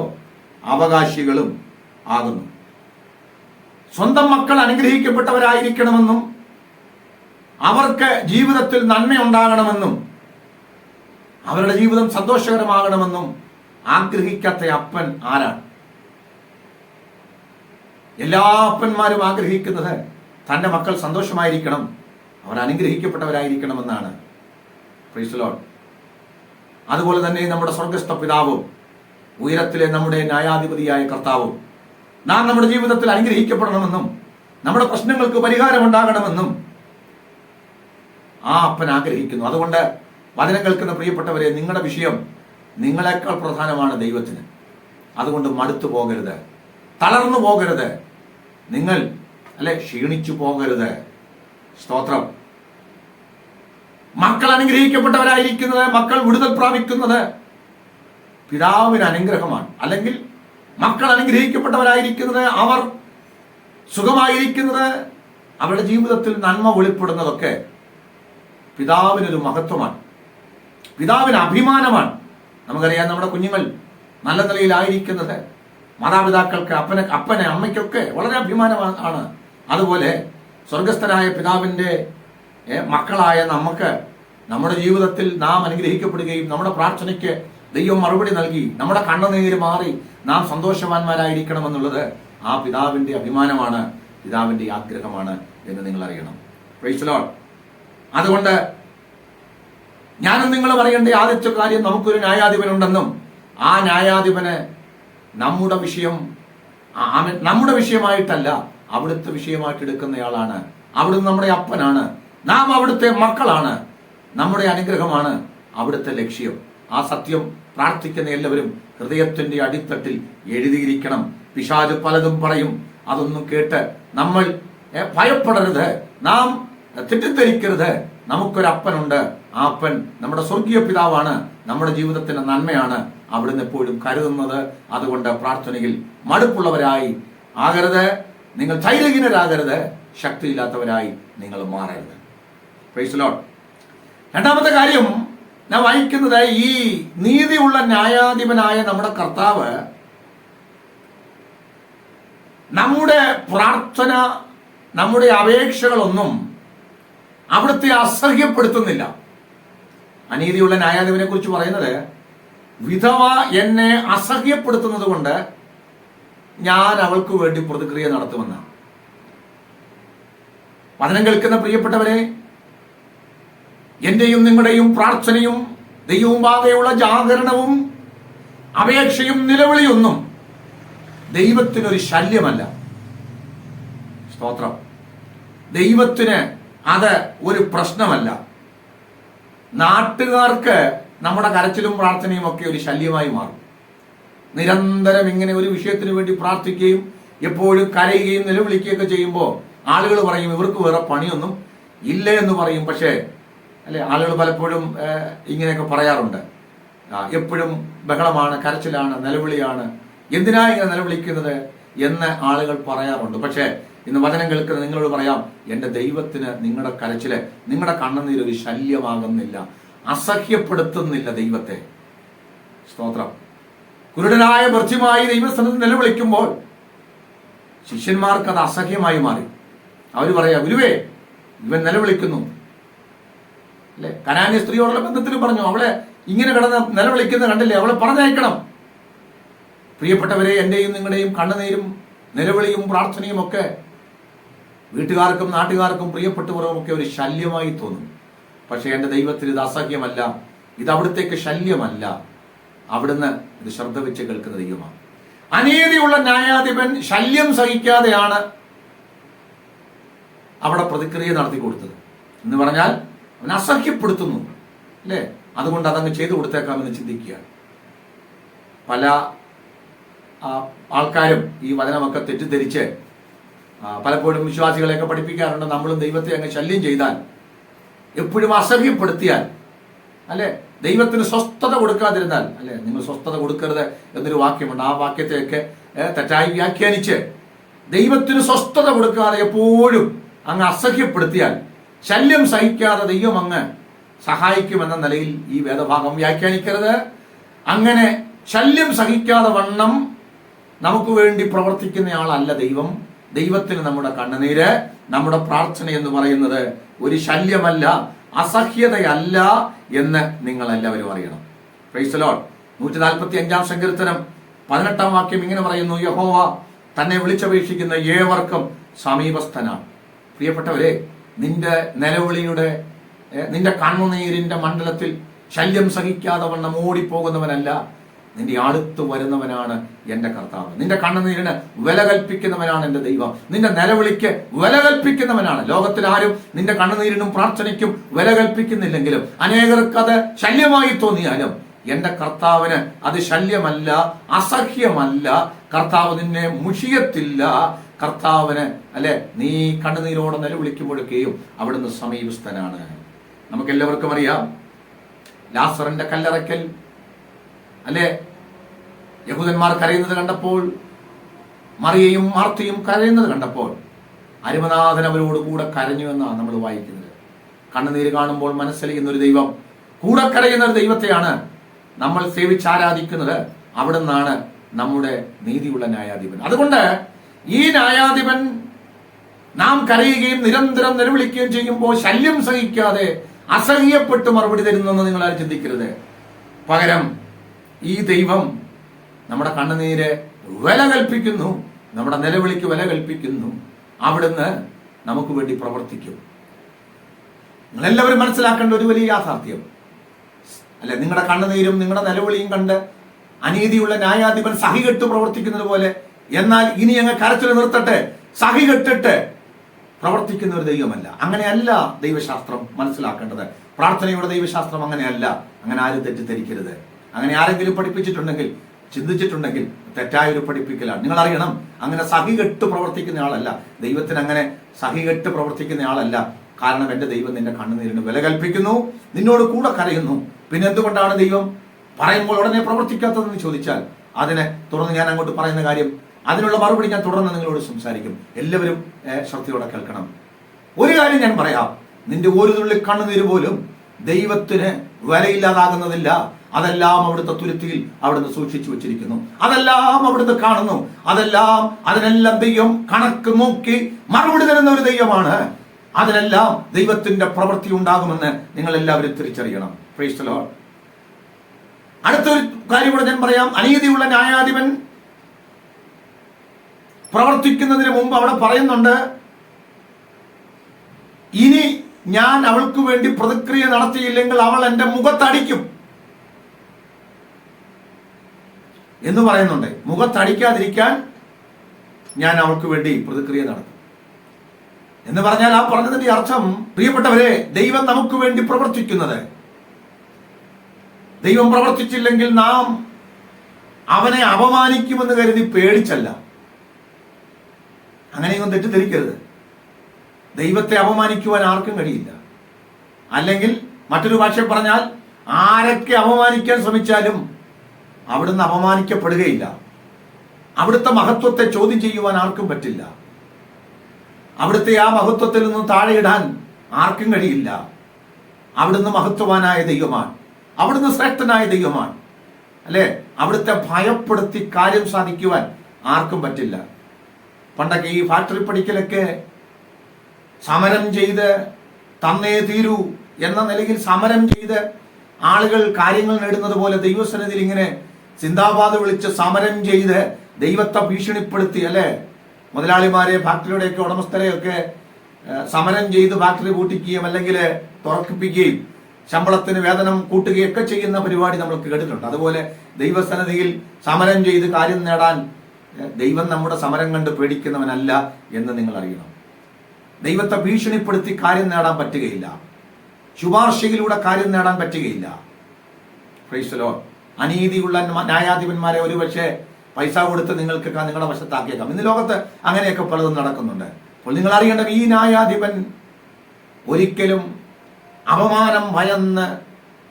അവകാശികളും ആകുന്നു. സ്വന്തം മക്കൾ അനുഗ്രഹിക്കപ്പെട്ടവരായിരിക്കണമെന്നും അവർക്ക് ജീവിതത്തിൽ നന്മയുണ്ടാകണമെന്നും അവരുടെ ജീവിതം സന്തോഷകരമാകണമെന്നും ആഗ്രഹിക്കാത്ത അപ്പൻ ആരാണ്? എല്ലാ അപ്പന്മാരും ആഗ്രഹിക്കുന്നത് തൻ്റെ മക്കൾ സന്തോഷമായിരിക്കണം, അവർ അനുഗ്രഹിക്കപ്പെട്ടവരായിരിക്കണമെന്നാണ്. Praise the Lord. അതുപോലെ തന്നെ നമ്മുടെ സ്വർഗസ്ഥ പിതാവും ഉയരത്തിലെ നമ്മുടെ ന്യായാധിപതിയായ കർത്താവും നാം നമ്മുടെ ജീവിതത്തിൽ അനുഗ്രഹിക്കപ്പെടണമെന്നും നമ്മുടെ പ്രശ്നങ്ങൾക്ക് പരിഹാരം ഉണ്ടാകണമെന്നും ആ അപ്പൻ ആഗ്രഹിക്കുന്നു. അതുകൊണ്ട് വചനം കേൾക്കുന്ന പ്രിയപ്പെട്ടവരെ, നിങ്ങളുടെ വിഷയം നിങ്ങളെക്കാൾ പ്രധാനമാണ് ദൈവത്തിന്. അതുകൊണ്ട് മടുത്തു പോകരുത്, തളർന്നു പോകരുത്, നിങ്ങൾ ക്ഷീണിച്ചു പോകരുത്. സ്തോത്രം. മക്കൾ അനുഗ്രഹിക്കപ്പെട്ടവരായിരിക്കുന്നത്, മക്കൾ വിടുതൽ പ്രാപിക്കുന്നത് പിതാവിന് അനുഗ്രഹമാണ്. അല്ലെങ്കിൽ മക്കൾ അനുഗ്രഹിക്കപ്പെട്ടവരായിരിക്കുന്നത്, അവർ സുഖമായിരിക്കുന്നത്, അവരുടെ ജീവിതത്തിൽ നന്മ വെളിപ്പെടുന്നതൊക്കെ പിതാവിനൊരു മഹത്വമാണ്, പിതാവിന് അഭിമാനമാണ്. നമുക്കറിയാം, നമ്മുടെ കുഞ്ഞുങ്ങൾ നല്ല നിലയിലായിരിക്കുന്നത് മാതാപിതാക്കൾക്ക്, അപ്പനെ അമ്മയ്ക്കൊക്കെ വളരെ അഭിമാനമാണ്. അതുപോലെ സ്വർഗസ്ഥനായ പിതാവിൻ്റെ മക്കളായ നമുക്ക് നമ്മുടെ ജീവിതത്തിൽ നാം അനുഗ്രഹിക്കപ്പെടുകയും നമ്മുടെ പ്രാർത്ഥനയ്ക്ക് ദൈവം മറുപടി നൽകി നമ്മുടെ കണ്ണുനീര് മാറി നാം സന്തോഷവാന്മാരായിരിക്കണമെന്നുള്ളത് ആ പിതാവിൻ്റെ അഭിമാനമാണ്, പിതാവിൻ്റെ ആഗ്രഹമാണ് എന്ന് നിങ്ങൾ അറിയണം. Price the Lord. അതുകൊണ്ട് ഞാനും നിങ്ങൾ പറയേണ്ട ആദ്യത്തെ കാര്യം, നമുക്കൊരു ന്യായാധിപനുണ്ടെന്നും ആ ന്യായാധിപന് നമ്മുടെ വിഷയമായിട്ടല്ല, അവിടുത്തെ വിഷയമായിട്ട് എടുക്കുന്നയാളാണ്. അവിടുന്ന് നമ്മുടെ അപ്പനാണ്, നാം അവിടുത്തെ മക്കളാണ്, നമ്മുടെ അനുഗ്രഹമാണ് അവിടുത്തെ ലക്ഷ്യം. ആ സത്യം പ്രാർത്ഥിക്കുന്ന എല്ലാവരും ഹൃദയത്തിന്റെ അടിത്തട്ടിൽ എഴുതിയിരിക്കണം. പിശാച് പലതും പറയും, അതൊന്നും കേട്ട് നമ്മൾ ഭയപ്പെടരുത്, നാം തെറ്റിദ്ധരിക്കരുത്. നമുക്കൊരപ്പനുണ്ട്, ആ അപ്പൻ നമ്മുടെ സ്വർഗീയ പിതാവാണ്, നമ്മുടെ ജീവിതത്തിന്റെ നന്മയാണ് അവിടുന്ന് എപ്പോഴും കരുതുന്നത്. അതുകൊണ്ട് പ്രാർത്ഥനയിൽ മടുപ്പുള്ളവരായി ആകരുത്, നിങ്ങൾ ധൈര്യഹീനരാകരുത്, ശക്തിയില്ലാത്തവരായി നിങ്ങൾ മാറരുത്. Praise the Lord. രണ്ടാമത്തെ കാര്യം ഞാൻ വായിക്കുന്നത്, ഈ നീതിയുള്ള ന്യായാധിപനായ നമ്മുടെ കർത്താവ് നമ്മുടെ പ്രാർത്ഥന, നമ്മുടെ അപേക്ഷകളൊന്നും അവിടുത്തെ അസഹ്യപ്പെടുത്തുന്നില്ല. അനീതിയുള്ള ന്യായാധിപനെ കുറിച്ച് പറയുന്നത്, വിധവ എന്നെ അസഹ്യപ്പെടുത്തുന്നത് കൊണ്ട് ഞാൻ അവൾക്ക് വേണ്ടി പ്രതിക്രിയ നടത്തുമെന്നാണ്. വചനം കേൾക്കുന്ന പ്രിയപ്പെട്ടവരെ, എന്റെയും നിങ്ങളുടെയും പ്രാർത്ഥനയും ദൈവമുമ്പാകെയുള്ള ജാഗരണവും അപേക്ഷയും നിലവിളിയൊന്നും ദൈവത്തിനൊരു ശല്യമല്ല. സ്തോത്രം. ദൈവത്തിന് അത് ഒരു പ്രശ്നമല്ല. നാട്ടുകാർക്ക് നമ്മുടെ കരച്ചിലും പ്രാർത്ഥനയും ഒക്കെ ഒരു ശല്യമായി മാറും. നിരന്തരം ഇങ്ങനെ ഒരു വിഷയത്തിന് വേണ്ടി പ്രാർത്ഥിക്കുകയും എപ്പോഴും കരയുകയും നിലവിളിക്കുകയൊക്കെ ചെയ്യുമ്പോൾ ആളുകൾ പറയും ഇവർക്ക് വേറെ പണിയൊന്നും ഇല്ല എന്ന് പറയും. പക്ഷേ അല്ലെ, ആളുകൾ പലപ്പോഴും ഇങ്ങനെയൊക്കെ പറയാറുണ്ട്, എപ്പോഴും ബഹളമാണ്, കരച്ചിലാണ്, നിലവിളിയാണ്, എന്തിനാ ഇങ്ങനെ നിലവിളിക്കുന്നത് എന്ന് ആളുകൾ പറയാറുണ്ട്. പക്ഷേ ഇന്ന് വചനം കേൾക്കുന്ന നിങ്ങളോട് പറയാം, എൻ്റെ ദൈവത്തിന് നിങ്ങളുടെ കരച്ചില്, നിങ്ങളുടെ കണ്ണുനീര് ഒരു ശല്യമാകുന്നില്ല, അസഹ്യപ്പെടുത്തുന്നില്ല ദൈവത്തെ. സ്തോത്രം. കുരുടനായ ഭർത്യമായി ദൈവസ്ഥാനത്ത് നിലവിളിക്കുമ്പോൾ ശിഷ്യന്മാർക്ക് അത് അസഹ്യമായി മാറി. അവർ പറയാ, ഗുരുവേ ഇവൻ നിലവിളിക്കുന്നു. അല്ലെ, കനാന്യ സ്ത്രീയോടുള്ള ബന്ധത്തിൽ പറഞ്ഞു, അവളെ ഇങ്ങനെ കിടന്ന് നിലവിളിക്കുന്നത് കണ്ടില്ലേ, അവളെ പറഞ്ഞയക്കണം. പ്രിയപ്പെട്ടവരെ, എന്റെയും നിങ്ങളുടെയും കണ്ണുനീരും നിലവിളിയും പ്രാർത്ഥനയും ഒക്കെ വീട്ടുകാർക്കും നാട്ടുകാർക്കും പ്രിയപ്പെട്ടവരും ഒക്കെ ഒരു ശല്യമായി തോന്നും. പക്ഷെ എൻ്റെ ദൈവത്തിന് ഇത് അസഹ്യമല്ല, ഇത് അവിടുത്തേക്ക് ശല്യമല്ല. അവിടുന്ന് ഇത് ശ്രദ്ധ വെച്ച് കേൾക്കുന്ന ദൈവമാണ്. അനീതിയുള്ള ന്യായാധിപൻ ശല്യം സഹിക്കാതെയാണ് അവിടെ പ്രതിക്രിയ നടത്തി കൊടുത്തത് എന്ന് പറഞ്ഞാൽ അവൻ അസഹ്യപ്പെടുത്തുന്നു, അല്ലേ? അതുകൊണ്ട് അതങ്ങ് ചെയ്തു കൊടുത്തേക്കാമെന്ന് ചിന്തിക്കുകയാണ്. പല ആൾക്കാരും ഈ വചനമൊക്കെ തെറ്റിദ്ധരിച്ച് പലപ്പോഴും വിശ്വാസികളെയൊക്കെ പഠിപ്പിക്കാറുണ്ട്, നമ്മളും ദൈവത്തെ അങ്ങ് ശല്യം ചെയ്താൽ, എപ്പോഴും അസഹ്യപ്പെടുത്തിയാൽ, അല്ലെ, ദൈവത്തിന് സ്വസ്ഥത കൊടുക്കാതിരുന്നാൽ, അല്ലെ, നിങ്ങൾ സ്വസ്ഥത കൊടുക്കരുത് എന്നൊരു വാക്യമുണ്ട്. ആ വാക്യത്തെയൊക്കെ തെറ്റായി വ്യാഖ്യാനിച്ച് ദൈവത്തിന് സ്വസ്ഥത കൊടുക്കാതെ എപ്പോഴും അങ്ങ് അസഹ്യപ്പെടുത്തിയാൽ, ശല്യം സഹിക്കാതെ ദൈവം അങ്ങ് സഹായിക്കുമെന്ന നിലയിൽ ഈ വേദഭാഗം വ്യാഖ്യാനിക്കരുത്. അങ്ങനെ ശല്യം സഹിക്കാതെ വണ്ണം നമുക്ക് വേണ്ടി പ്രവർത്തിക്കുന്നയാളല്ല ദൈവം. ദൈവത്തിന് നമ്മുടെ കണ്ണുനീര്, നമ്മുടെ പ്രാർത്ഥന എന്ന് പറയുന്നത് ഒരു ശല്യമല്ല, അസഹ്യതയല്ല എന്ന് നിങ്ങൾ എല്ലാവരും അറിയണം. Price the Lord. 145-ാം സങ്കീർത്തനം 18-ാം വാക്യം ഇങ്ങനെ പറയുന്നു, യഹോവ തന്നെ വിളിച്ചപേക്ഷിക്കുന്ന ഏവർക്കും സമീപസ്ഥനാണ്. പ്രിയപ്പെട്ടവരെ, നിന്റെ നിലവിളിയുടെ, നിന്റെ കണ്ണുനീരിന്റെ മണ്ഡലത്തിൽ ശല്യം സഹിക്കാതെ വണ്ണം ഓടിപ്പോകുന്നവനല്ല, നിന്റെ അടുത്ത് വരുന്നവനാണ് എൻ്റെ കർത്താവ്. നിന്റെ കണ്ണുനീരിന് വില കൽപ്പിക്കുന്നവനാണ് എൻ്റെ ദൈവം. നിന്റെ നിലവിളിക്ക് വില കൽപ്പിക്കുന്നവനാണ്. ലോകത്തിൽ ആരും നിന്റെ കണ്ണുനീരിനും പ്രാർത്ഥനയ്ക്കും വില കൽപ്പിക്കുന്നില്ലെങ്കിലും, അനേകർക്ക് അത് ശല്യമായി തോന്നിയാലും, എൻ്റെ കർത്താവിന് അത് ശല്യമല്ല, അസഹ്യമല്ല. കർത്താവ് നിന്നെ മുഷിയത്തില്ല. കർത്താവിന്, അല്ലെ, നീ കണ്ണുനീരോടെ നിലവിളിക്കുമ്പോഴൊക്കെയും അവിടുന്ന് സമീപസ്ഥനാണ്. നമുക്കെല്ലാവർക്കും അറിയാം, ലാസറിന്റെ കല്ലറയ്ക്കൽ, അല്ലെ, യഹൂദന്മാർ കരയുന്നത് കണ്ടപ്പോൾ, മറിയയും മാർത്തയും കരയുന്നത് കണ്ടപ്പോൾ അരുമനാഥൻ അവരോട് കൂടെ കരഞ്ഞു എന്നാണ് നമ്മൾ വായിക്കുന്നത്. കണ്ണുനീര് കാണുമ്പോൾ മനസ്സിലിക്കുന്ന ഒരു ദൈവം, കൂടെ കരയുന്ന ഒരു ദൈവത്തെയാണ് നമ്മൾ സേവിച്ചാരാധിക്കുന്നത്. അവിടെ നിന്നാണ് നമ്മുടെ നീതിയുള്ള ന്യായാധിപൻ. അതുകൊണ്ട് ഈ ന്യായാധിപൻ നാം കരയുകയും നിരന്തരം നിലവിളിക്കുകയും ചെയ്യുമ്പോൾ ശല്യം സഹിക്കാതെ അസഹ്യപ്പെട്ട് മറുപടി തരുന്നെന്ന് നിങ്ങൾ ആരും ചിന്തിക്കരുത്. പകരം ഈ ദൈവം നമ്മുടെ കണ്ണുനീര് വില കൽപ്പിക്കുന്നു, നമ്മുടെ നിലവിളിക്ക് വില കൽപ്പിക്കുന്നു. അവിടുന്ന് നമുക്ക് വേണ്ടി പ്രവർത്തിക്കും. നിങ്ങളെല്ലാവരും മനസ്സിലാക്കേണ്ട ഒരു വലിയ യാഥാർത്ഥ്യം, അല്ലെ, നിങ്ങളുടെ കണ്ണുനീരും നിങ്ങളുടെ നിലവിളിയും കണ്ട് അനീതിയുള്ള ന്യായാധിപൻ സഹികെട്ട് പ്രവർത്തിക്കുന്നത് പോലെ, എന്നാൽ ഇനി അങ്ങ് കരച്ചിൽ നിർത്തട്ടെ, സഹികെട്ടിട്ട് പ്രവർത്തിക്കുന്ന ഒരു ദൈവമല്ല. അങ്ങനെയല്ല ദൈവശാസ്ത്രം മനസ്സിലാക്കേണ്ടത്. പ്രാർത്ഥനയുടെ ദൈവശാസ്ത്രം അങ്ങനെയല്ല. അങ്ങനെ ആരും തെറ്റിദ്ധരിക്കരുത്. അങ്ങനെ ആരെങ്കിലും പഠിപ്പിച്ചിട്ടുണ്ടെങ്കിൽ, ചിന്തിച്ചിട്ടുണ്ടെങ്കിൽ തെറ്റായ ഒരു പഠിപ്പിക്കലാണ്. നിങ്ങൾ അറിയണം, അങ്ങനെ സഹികെട്ട് പ്രവർത്തിക്കുന്ന ആളല്ല ദൈവത്തിന്. അങ്ങനെ സഹികെട്ട് പ്രവർത്തിക്കുന്ന ആളല്ല. കാരണം എൻ്റെ ദൈവം നിന്റെ കണ്ണുനീരിന് വില കൽപ്പിക്കുന്നു, നിന്നോട് കൂടെ കരയുന്നു. പിന്നെ എന്തുകൊണ്ടാണ് ദൈവം പറയുമ്പോൾ ഉടനെ പ്രവർത്തിക്കാത്തതെന്ന് ചോദിച്ചാൽ, അതിനെ തുടർന്ന് ഞാൻ അങ്ങോട്ട് പറയുന്ന കാര്യം, അതിനുള്ള മറുപടി ഞാൻ തുടർന്ന് നിങ്ങളോട് സംസാരിക്കും. എല്ലാവരും ശ്രദ്ധയോടെ കേൾക്കണം. ഒരു കാര്യം ഞാൻ പറയാം, നിന്റെ ഒരു തുള്ളി കണ്ണുനീര് പോലും ദൈവത്തിന് വിലയില്ലാതാകുന്നതില്ല. അതെല്ലാം അവിടുത്തെ തുരുത്തിയിൽ അവിടുന്ന് സൂക്ഷിച്ചു വെച്ചിരിക്കുന്നു. അതെല്ലാം അവിടുന്ന് കാണുന്നു. അതിനെല്ലാം ദൈവം കണക്ക് നോക്കി മറുപടി തരുന്ന ഒരു ദൈവമാണ്. അതിനെല്ലാം ദൈവത്തിന്റെ പ്രവൃത്തി ഉണ്ടാകുമെന്ന് നിങ്ങൾ എല്ലാവരും തിരിച്ചറിയണം. Price the Lord. അടുത്തൊരു കാര്യം കൂടെ ഞാൻ പറയാം. അനീതിയുള്ള ന്യായാധിപൻ പ്രവർത്തിക്കുന്നതിന് മുമ്പ് അവിടെ പറയുന്നുണ്ട്, ഇനി ഞാൻ അവൾക്ക് വേണ്ടി പ്രതിക്രിയ നടത്തിയില്ലെങ്കിൽ അവൾ എൻ്റെ മുഖത്തടിക്കും എന്ന് പറയുന്നുണ്ട്. മുഖത്തടിക്കാതിരിക്കാൻ ഞാൻ അവൾക്ക് വേണ്ടി പ്രതിക്രിയ നടത്തും എന്ന് പറഞ്ഞാൽ ആ പറഞ്ഞതിന്റെ അർത്ഥം, പ്രിയപ്പെട്ടവരെ, ദൈവം നമുക്ക് വേണ്ടി പ്രവർത്തിക്കുന്നത്, ദൈവം പ്രവർത്തിച്ചില്ലെങ്കിൽ നാം അവനെ അപമാനിക്കുമെന്ന് കരുതി പേടിച്ചല്ല. അങ്ങനെയൊന്നും തെറ്റിദ്ധരിക്കരുത്. ദൈവത്തെ അപമാനിക്കുവാൻ ആർക്കും കഴിയില്ല. അല്ലെങ്കിൽ മറ്റൊരു ഭാഷ പറഞ്ഞാൽ, ആരൊക്കെ അപമാനിക്കാൻ ശ്രമിച്ചാലും അവിടുന്ന് അപമാനിക്കപ്പെടുകയില്ല. അവിടുത്തെ മഹത്വത്തെ ചോദ്യം ചെയ്യുവാൻ ആർക്കും പറ്റില്ല. അവിടുത്തെ ആ മഹത്വത്തിൽ നിന്ന് താഴെയിടാൻ ആർക്കും കഴിയില്ല. അവിടുന്ന് മഹത്വവാനായ ദൈവമാണ്, അവിടുന്ന് ശ്രേഷ്ഠനായ ദൈവമാണ്, അല്ലെ? അവിടുത്തെ ഭയപ്പെടുത്തി കാര്യം സാധിക്കുവാൻ ആർക്കും പറ്റില്ല. പണ്ടൊക്കെ ഈ ഫാക്ടറി പണിക്കലൊക്കെ സമരം ചെയ്ത് തന്നേ തീരൂ എന്ന നിലയിൽ സമരം ചെയ്ത് ആളുകൾ കാര്യങ്ങൾ നേടുന്നത് പോലെ ദൈവസന്നിധിയിൽ ഇങ്ങനെ സിന്ദാബാദ് വിളിച്ച് സമരം ചെയ്ത് ദൈവത്തെ ഭീഷണിപ്പെടുത്തി, അല്ലെ? മുതലാളിമാരെ, ഫാക്ടറിയുടെയൊക്കെ ഉടമസ്ഥരെയൊക്കെ സമരം ചെയ്ത് ഫാക്ടറി പൂട്ടിക്കുകയും അല്ലെങ്കിൽ തുറക്കിപ്പിക്കുകയും ശമ്പളത്തിന് വേതനം കൂട്ടുകയൊക്കെ ചെയ്യുന്ന പരിപാടി നമ്മൾക്ക് കേട്ടിട്ടുണ്ട്. അതുപോലെ ദൈവസന്നിധിയിൽ സമരം ചെയ്ത് കാര്യം നേടാൻ ദൈവം നമ്മുടെ സമരം കണ്ട് പേടിക്കുന്നവനല്ല എന്ന് നിങ്ങൾ അറിയണം. ദൈവത്തെ ഭീഷണിപ്പെടുത്തി കാര്യം നേടാൻ പറ്റുകയില്ല. ശുപാർശയിലൂടെ കാര്യം നേടാൻ പറ്റുകയില്ല. Praise the Lord. അനീതിയുള്ള ന്യായാധിപന്മാരെ ഒരുപക്ഷെ പൈസ കൊടുത്ത് നിങ്ങൾക്ക് നിങ്ങളുടെ വശത്താക്കിയേക്കാം. ഇന്ന് ലോകത്ത് അങ്ങനെയൊക്കെ പലതും നടക്കുന്നുണ്ട്. അപ്പോൾ നിങ്ങൾ അറിയേണ്ടത്, ഈ ന്യായാധിപൻ ഒരിക്കലും അപമാനം ഭയന്ന്,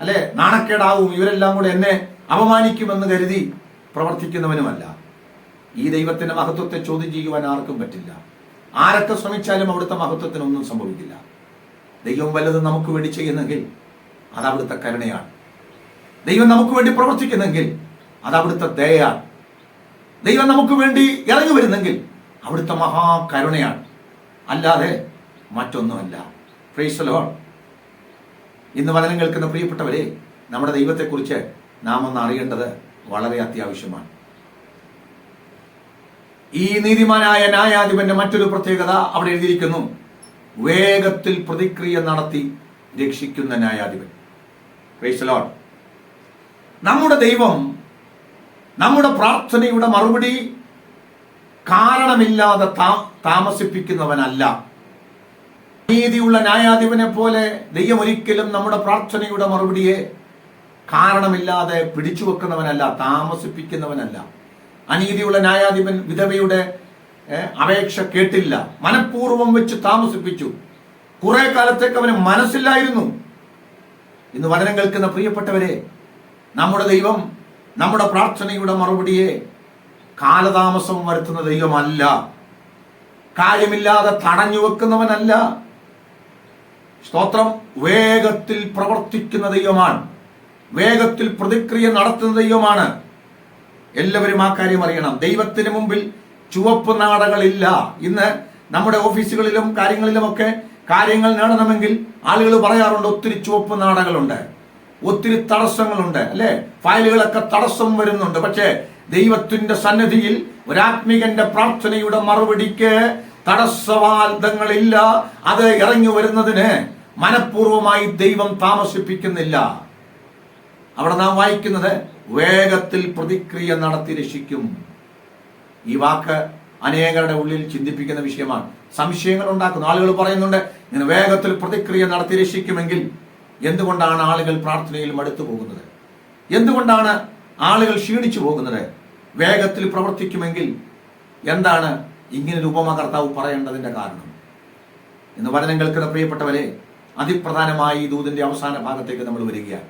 അല്ലെ, നാണക്കേടാവും, ഇവരെല്ലാം കൂടെ എന്നെ അപമാനിക്കുമെന്ന് കരുതി പ്രവർത്തിക്കുന്നവനുമല്ല. ഈ ദൈവത്തിന്റെ മഹത്വത്തെ ചോദ്യം ചെയ്യുവാൻ ആർക്കും പറ്റില്ല. ആരൊക്കെ ശ്രമിച്ചാലും അവിടുത്തെ മഹത്വത്തിനൊന്നും സംഭവിക്കില്ല. ദൈവം വല്ലതും നമുക്ക് വേണ്ടി ചെയ്യുന്നെങ്കിൽ അത് അവിടുത്തെ കരുണയാണ്. ദൈവം നമുക്ക് വേണ്ടി പ്രവർത്തിക്കുന്നെങ്കിൽ അത് അവിടുത്തെ ദയയാണ്. ദൈവം നമുക്ക് വേണ്ടി ഇറങ്ങി വരുന്നെങ്കിൽ അവിടുത്തെ മഹാകരുണയാണ്, അല്ലാതെ മറ്റൊന്നുമല്ല. Price the Lord. ഇന്ന് വചനം കേൾക്കുന്ന പ്രിയപ്പെട്ടവരെ, നമ്മുടെ ദൈവത്തെക്കുറിച്ച് നാം ഒന്ന് അറിയേണ്ടത് വളരെ അത്യാവശ്യമാണ്. ഈ നീതിമാനായ ന്യായാധിപന്റെ മറ്റൊരു പ്രത്യേകത അവിടെ എഴുതിയിരിക്കുന്നു, വേഗത്തിൽ പ്രതിക്രിയ നടത്തി രക്ഷിക്കുന്ന ന്യായാധിപൻ. Praise the Lord. നമ്മുടെ ദൈവം നമ്മുടെ പ്രാർത്ഥനയുടെ മറുപടി കാരണമില്ലാതെ താമസിപ്പിക്കുന്നവനല്ല. നീതിയുള്ള ന്യായാധിപനെ പോലെ ദൈവം ഒരിക്കലും നമ്മുടെ പ്രാർത്ഥനയുടെ മറുപടിയെ കാരണമില്ലാതെ പിടിച്ചു വെക്കുന്നവനല്ല, താമസിപ്പിക്കുന്നവനല്ല. അനീതിയുള്ള ന്യായാധിപൻ വിധവയുടെ അപേക്ഷ കേട്ടില്ല, മനഃപൂർവ്വം വെച്ച് താമസിപ്പിച്ചു. കുറെ കാലത്തേക്ക് അവന് മനസ്സില്ലായിരുന്നു. ഇന്ന് വചനം കേൾക്കുന്ന പ്രിയപ്പെട്ടവരെ, നമ്മുടെ ദൈവം നമ്മുടെ പ്രാർത്ഥനയുടെ മറുപടിയെ കാലതാമസം വരുത്തുന്ന ദൈവമല്ല, കാര്യമില്ലാതെ തടഞ്ഞു വെക്കുന്നവനല്ല. സ്തോത്രം. വേഗത്തിൽ പ്രവർത്തിക്കുന്ന ദൈവമാണ്, വേഗത്തിൽ പ്രതിക്രിയ നടത്തുന്ന ദൈവമാണ്. എല്ലാവരും ആ കാര്യം അറിയണം. ദൈവത്തിന് മുമ്പിൽ ചുവപ്പ് നാടകളില്ല. ഇന്ന് നമ്മുടെ ഓഫീസുകളിലും കാര്യങ്ങളിലുമൊക്കെ കാര്യങ്ങൾ നേടണമെങ്കിൽ ആളുകൾ പറയാറുണ്ട്, ഒത്തിരി ചുവപ്പ് നാടകളുണ്ട്, ഒത്തിരി തടസ്സങ്ങളുണ്ട്, അല്ലെ? ഫയലുകളൊക്കെ തടസ്സം വരുന്നുണ്ട്. പക്ഷേ ദൈവത്തിന്റെ സന്നിധിയിൽ ഒരാത്മികന്റെ പ്രാർത്ഥനയുടെ മറുപടിക്ക് തടസ്സവാദങ്ങളില്ല. അത് ഇറങ്ങി വരുന്നതിന് മനഃപൂർവമായി ദൈവം താമസിപ്പിക്കുന്നില്ല. അവിടെ നാം വായിക്കുന്നത്, വേഗത്തിൽ പ്രതിക്രിയ നടത്തി രക്ഷിക്കും. ഈ വാക്ക് അനേകരുടെ ഉള്ളിൽ ചിന്തിപ്പിക്കുന്ന വിഷയമാണ്. സംശയങ്ങൾ ഉണ്ടാക്കുന്നു. ആളുകൾ പറയുന്നുണ്ട്, ഇങ്ങനെ വേഗത്തിൽ പ്രതിക്രിയ നടത്തി രക്ഷിക്കുമെങ്കിൽ എന്തുകൊണ്ടാണ് ആളുകൾ പ്രാർത്ഥനയിൽ മടുത്തു പോകുന്നത്? എന്തുകൊണ്ടാണ് ആളുകൾ ക്ഷീണിച്ചു പോകുന്നത്? വേഗത്തിൽ പ്രവർത്തിക്കുമെങ്കിൽ എന്താണ് ഇങ്ങനൊരു ഉപമ കർത്താവ് പറയേണ്ടതിന്റെ കാരണം? ഇന്ന് വചനം കേൾക്കുന്ന പ്രിയപ്പെട്ടവരെ, അതിപ്രധാനമായി ഈ ദൂതിന്റെ അവസാന ഭാഗത്തേക്ക് നമ്മൾ വരികയാണ്.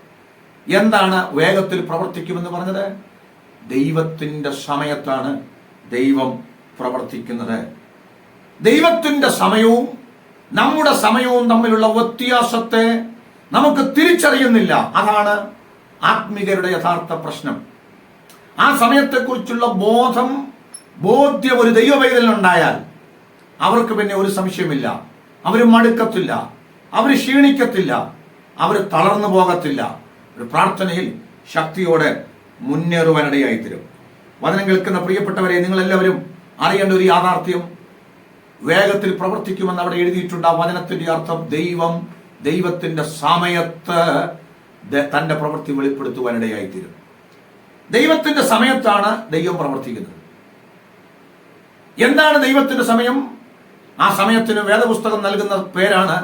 എന്താണ് വേഗത്തിൽ പ്രവർത്തിക്കുമെന്ന് പറഞ്ഞത്? ദൈവത്തിന്റെ സമയത്താണ് ദൈവം പ്രവർത്തിക്കുന്നത്. ദൈവത്തിന്റെ സമയവും നമ്മുടെ സമയവും തമ്മിലുള്ള വ്യത്യാസത്തെ നമുക്ക് തിരിച്ചറിയുന്നില്ല. അതാണ് ആത്മികരുടെ യഥാർത്ഥ പ്രശ്നം. ആ സമയത്തെക്കുറിച്ചുള്ള ബോധ്യം ഒരു ദൈവവൈതലിനുണ്ടായാൽ അവർക്ക് പിന്നെ ഒരു സംശയമില്ല. അവർ മടുക്കത്തില്ല, അവർ ക്ഷീണിക്കത്തില്ല, അവർ തളർന്നു പോകത്തില്ല. ഒരു പ്രാർത്ഥനയിൽ ശക്തിയോടെ മുന്നേറുവാനിടയായി തീരും. വചനം കേൾക്കുന്ന പ്രിയപ്പെട്ടവരെ, നിങ്ങളെല്ലാവരും അറിയേണ്ട ഒരു യാഥാർത്ഥ്യം, വേഗത്തിൽ പ്രവർത്തിക്കുമെന്ന് അവിടെ എഴുതിയിട്ടുണ്ട്. ആ വചനത്തിന്റെ അർത്ഥം ദൈവത്തിന്റെ സമയത്ത് തന്റെ പ്രവൃത്തി വെളിപ്പെടുത്തുവാനിടയായിത്തീരും. ദൈവത്തിന്റെ സമയത്താണ് ദൈവം പ്രവർത്തിക്കുന്നത്. എന്താണ് ദൈവത്തിന്റെ സമയം? ആ സമയത്തിന് വേദപുസ്തകം നൽകുന്ന പേരാണ്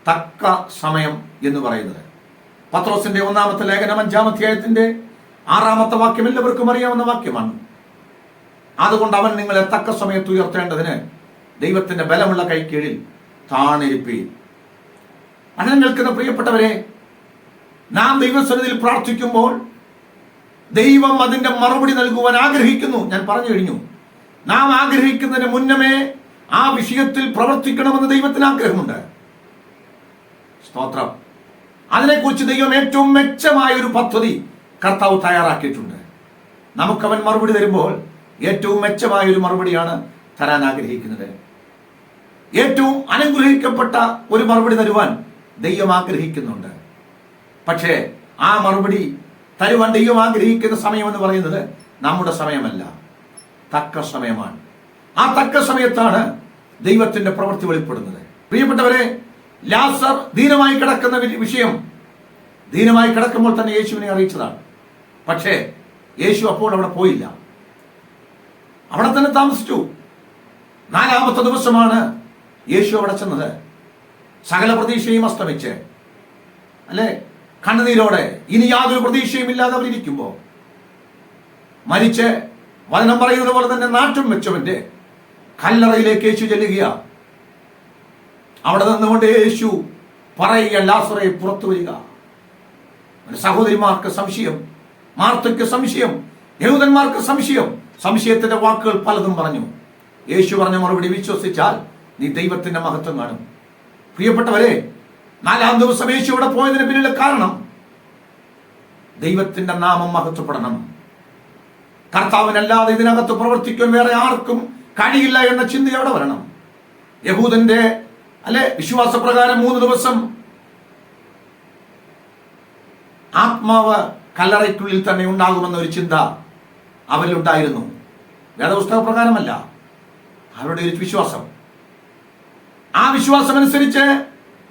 തക്ക സമയം എന്ന് പറയുന്നത്. പത്രോസിന്റെ 1-ാമത്തെ ലേഖനം 5-ാം അധ്യായത്തിന്റെ 6-ാമത്തെ വാക്യം എല്ലാവർക്കും അറിയാവുന്ന വാക്യമാണ്. അതുകൊണ്ട് അവൻ നിങ്ങളെ തക്ക സമയത്ത് ഉയർത്തേണ്ടതിന് ദൈവത്തിന്റെ ബലമുള്ള കൈക്കീഴിൽ താണിരിപ്പീൻ. അനം കേൾക്കുന്ന പ്രിയപ്പെട്ടവരെ, നാം ദൈവസന്നിധിയിൽ പ്രാർത്ഥിക്കുമ്പോൾ ദൈവം അതിന്റെ മറുപടി നൽകുവാൻ ആഗ്രഹിക്കുന്നു. ഞാൻ പറഞ്ഞു കഴിഞ്ഞു, നാം ആഗ്രഹിക്കുന്നതിന് മുന്നമേ ആ വിഷയത്തിൽ പ്രവർത്തിക്കണമെന്ന് ദൈവത്തിന് ആഗ്രഹമുണ്ട്. സ്തോത്രം. അതിനെക്കുറിച്ച് ദൈവം ഏറ്റവും മെച്ചമായ ഒരു പദ്ധതി കർത്താവ് തയ്യാറാക്കിയിട്ടുണ്ട്. നമുക്കവൻ മറുപടി തരുമ്പോൾ ഏറ്റവും മെച്ചമായ ഒരു മറുപടിയാണ് തരാൻ ആഗ്രഹിക്കുന്നത്. ഏറ്റവും അനുഗ്രഹിക്കപ്പെട്ട ഒരു മറുപടി തരുവാൻ ദൈവം ആഗ്രഹിക്കുന്നുണ്ട്. പക്ഷേ ആ മറുപടി തരുവാൻ ദൈവം ആഗ്രഹിക്കുന്ന സമയം എന്ന് പറയുന്നത് നമ്മുടെ സമയമല്ല, തക്ക സമയമാണ്. ആ തക്ക സമയത്താണ് ദൈവത്തിന്റെ പ്രവൃത്തി വെളിപ്പെടുന്നത്. പ്രിയപ്പെട്ടവരെ, ലാസർ ദീനമായി കിടക്കുന്ന വിഷയം ദീനമായി കിടക്കുമ്പോൾ തന്നെ യേശുവിനെ അറിയിച്ചതാണ്. പക്ഷേ യേശു അപ്പോൾ അവിടെ പോയില്ല, അവിടെ തന്നെ താമസിച്ചു. 4-ാമത്തെ ദിവസമാണ് യേശു അവിടെ ചെന്നത്. സകല പ്രതീക്ഷയും അസ്തമിച്ച്, അല്ലെ, കണ്ണുനീരോടെ ഇനി യാതൊരു പ്രതീക്ഷയും ഇല്ലാതെ അവരിയ്ക്കുമ്പോൾ മരിച്ച് വചനം പറയുന്നത് പോലെ തന്നെ നാട്ടും വെച്ചവന്റെ കല്ലറയിലേക്ക് യേശു ചെല്ലുക. അവിടെ നിന്നുകൊണ്ട് യേശു പറയുക, ലാസറേ പുറത്തു വരിക. സഹോദരിമാർക്ക് സംശയം, മാർത്തയ്ക്ക് സംശയം, യഹൂദന്മാർക്ക് സംശയം. സംശയത്തിന്റെ വാക്കുകൾ പലതും പറഞ്ഞു. യേശു പറഞ്ഞ മറുപടി, വിശ്വസിച്ചാൽ നീ ദൈവത്തിന്റെ മഹത്വം കാണും. പ്രിയപ്പെട്ടവരെ, 4-ാം ദിവസം യേശു ഇവിടെ പോയതിന് പിന്നിലെ കാരണം ദൈവത്തിന്റെ നാമം മഹത്വപ്പെടണം. കർത്താവിനല്ലാതെ ഇതിനകത്ത് പ്രവർത്തിക്കാൻ വേറെ ആർക്കും കഴിയില്ല എന്ന ചിന്ത അവിടെ വരണം. യഹൂദന്റെ വിശ്വാസപ്രകാരം 3 ദിവസം ആത്മാവ് കല്ലറയ്ക്കുള്ളിൽ തന്നെ ഉണ്ടാകുമെന്ന ഒരു ചിന്ത അവരിലുണ്ടായിരുന്നു. വേദപുസ്തക പ്രകാരമല്ല, അവരുടെ ഒരു വിശ്വാസം. ആ വിശ്വാസം അനുസരിച്ച്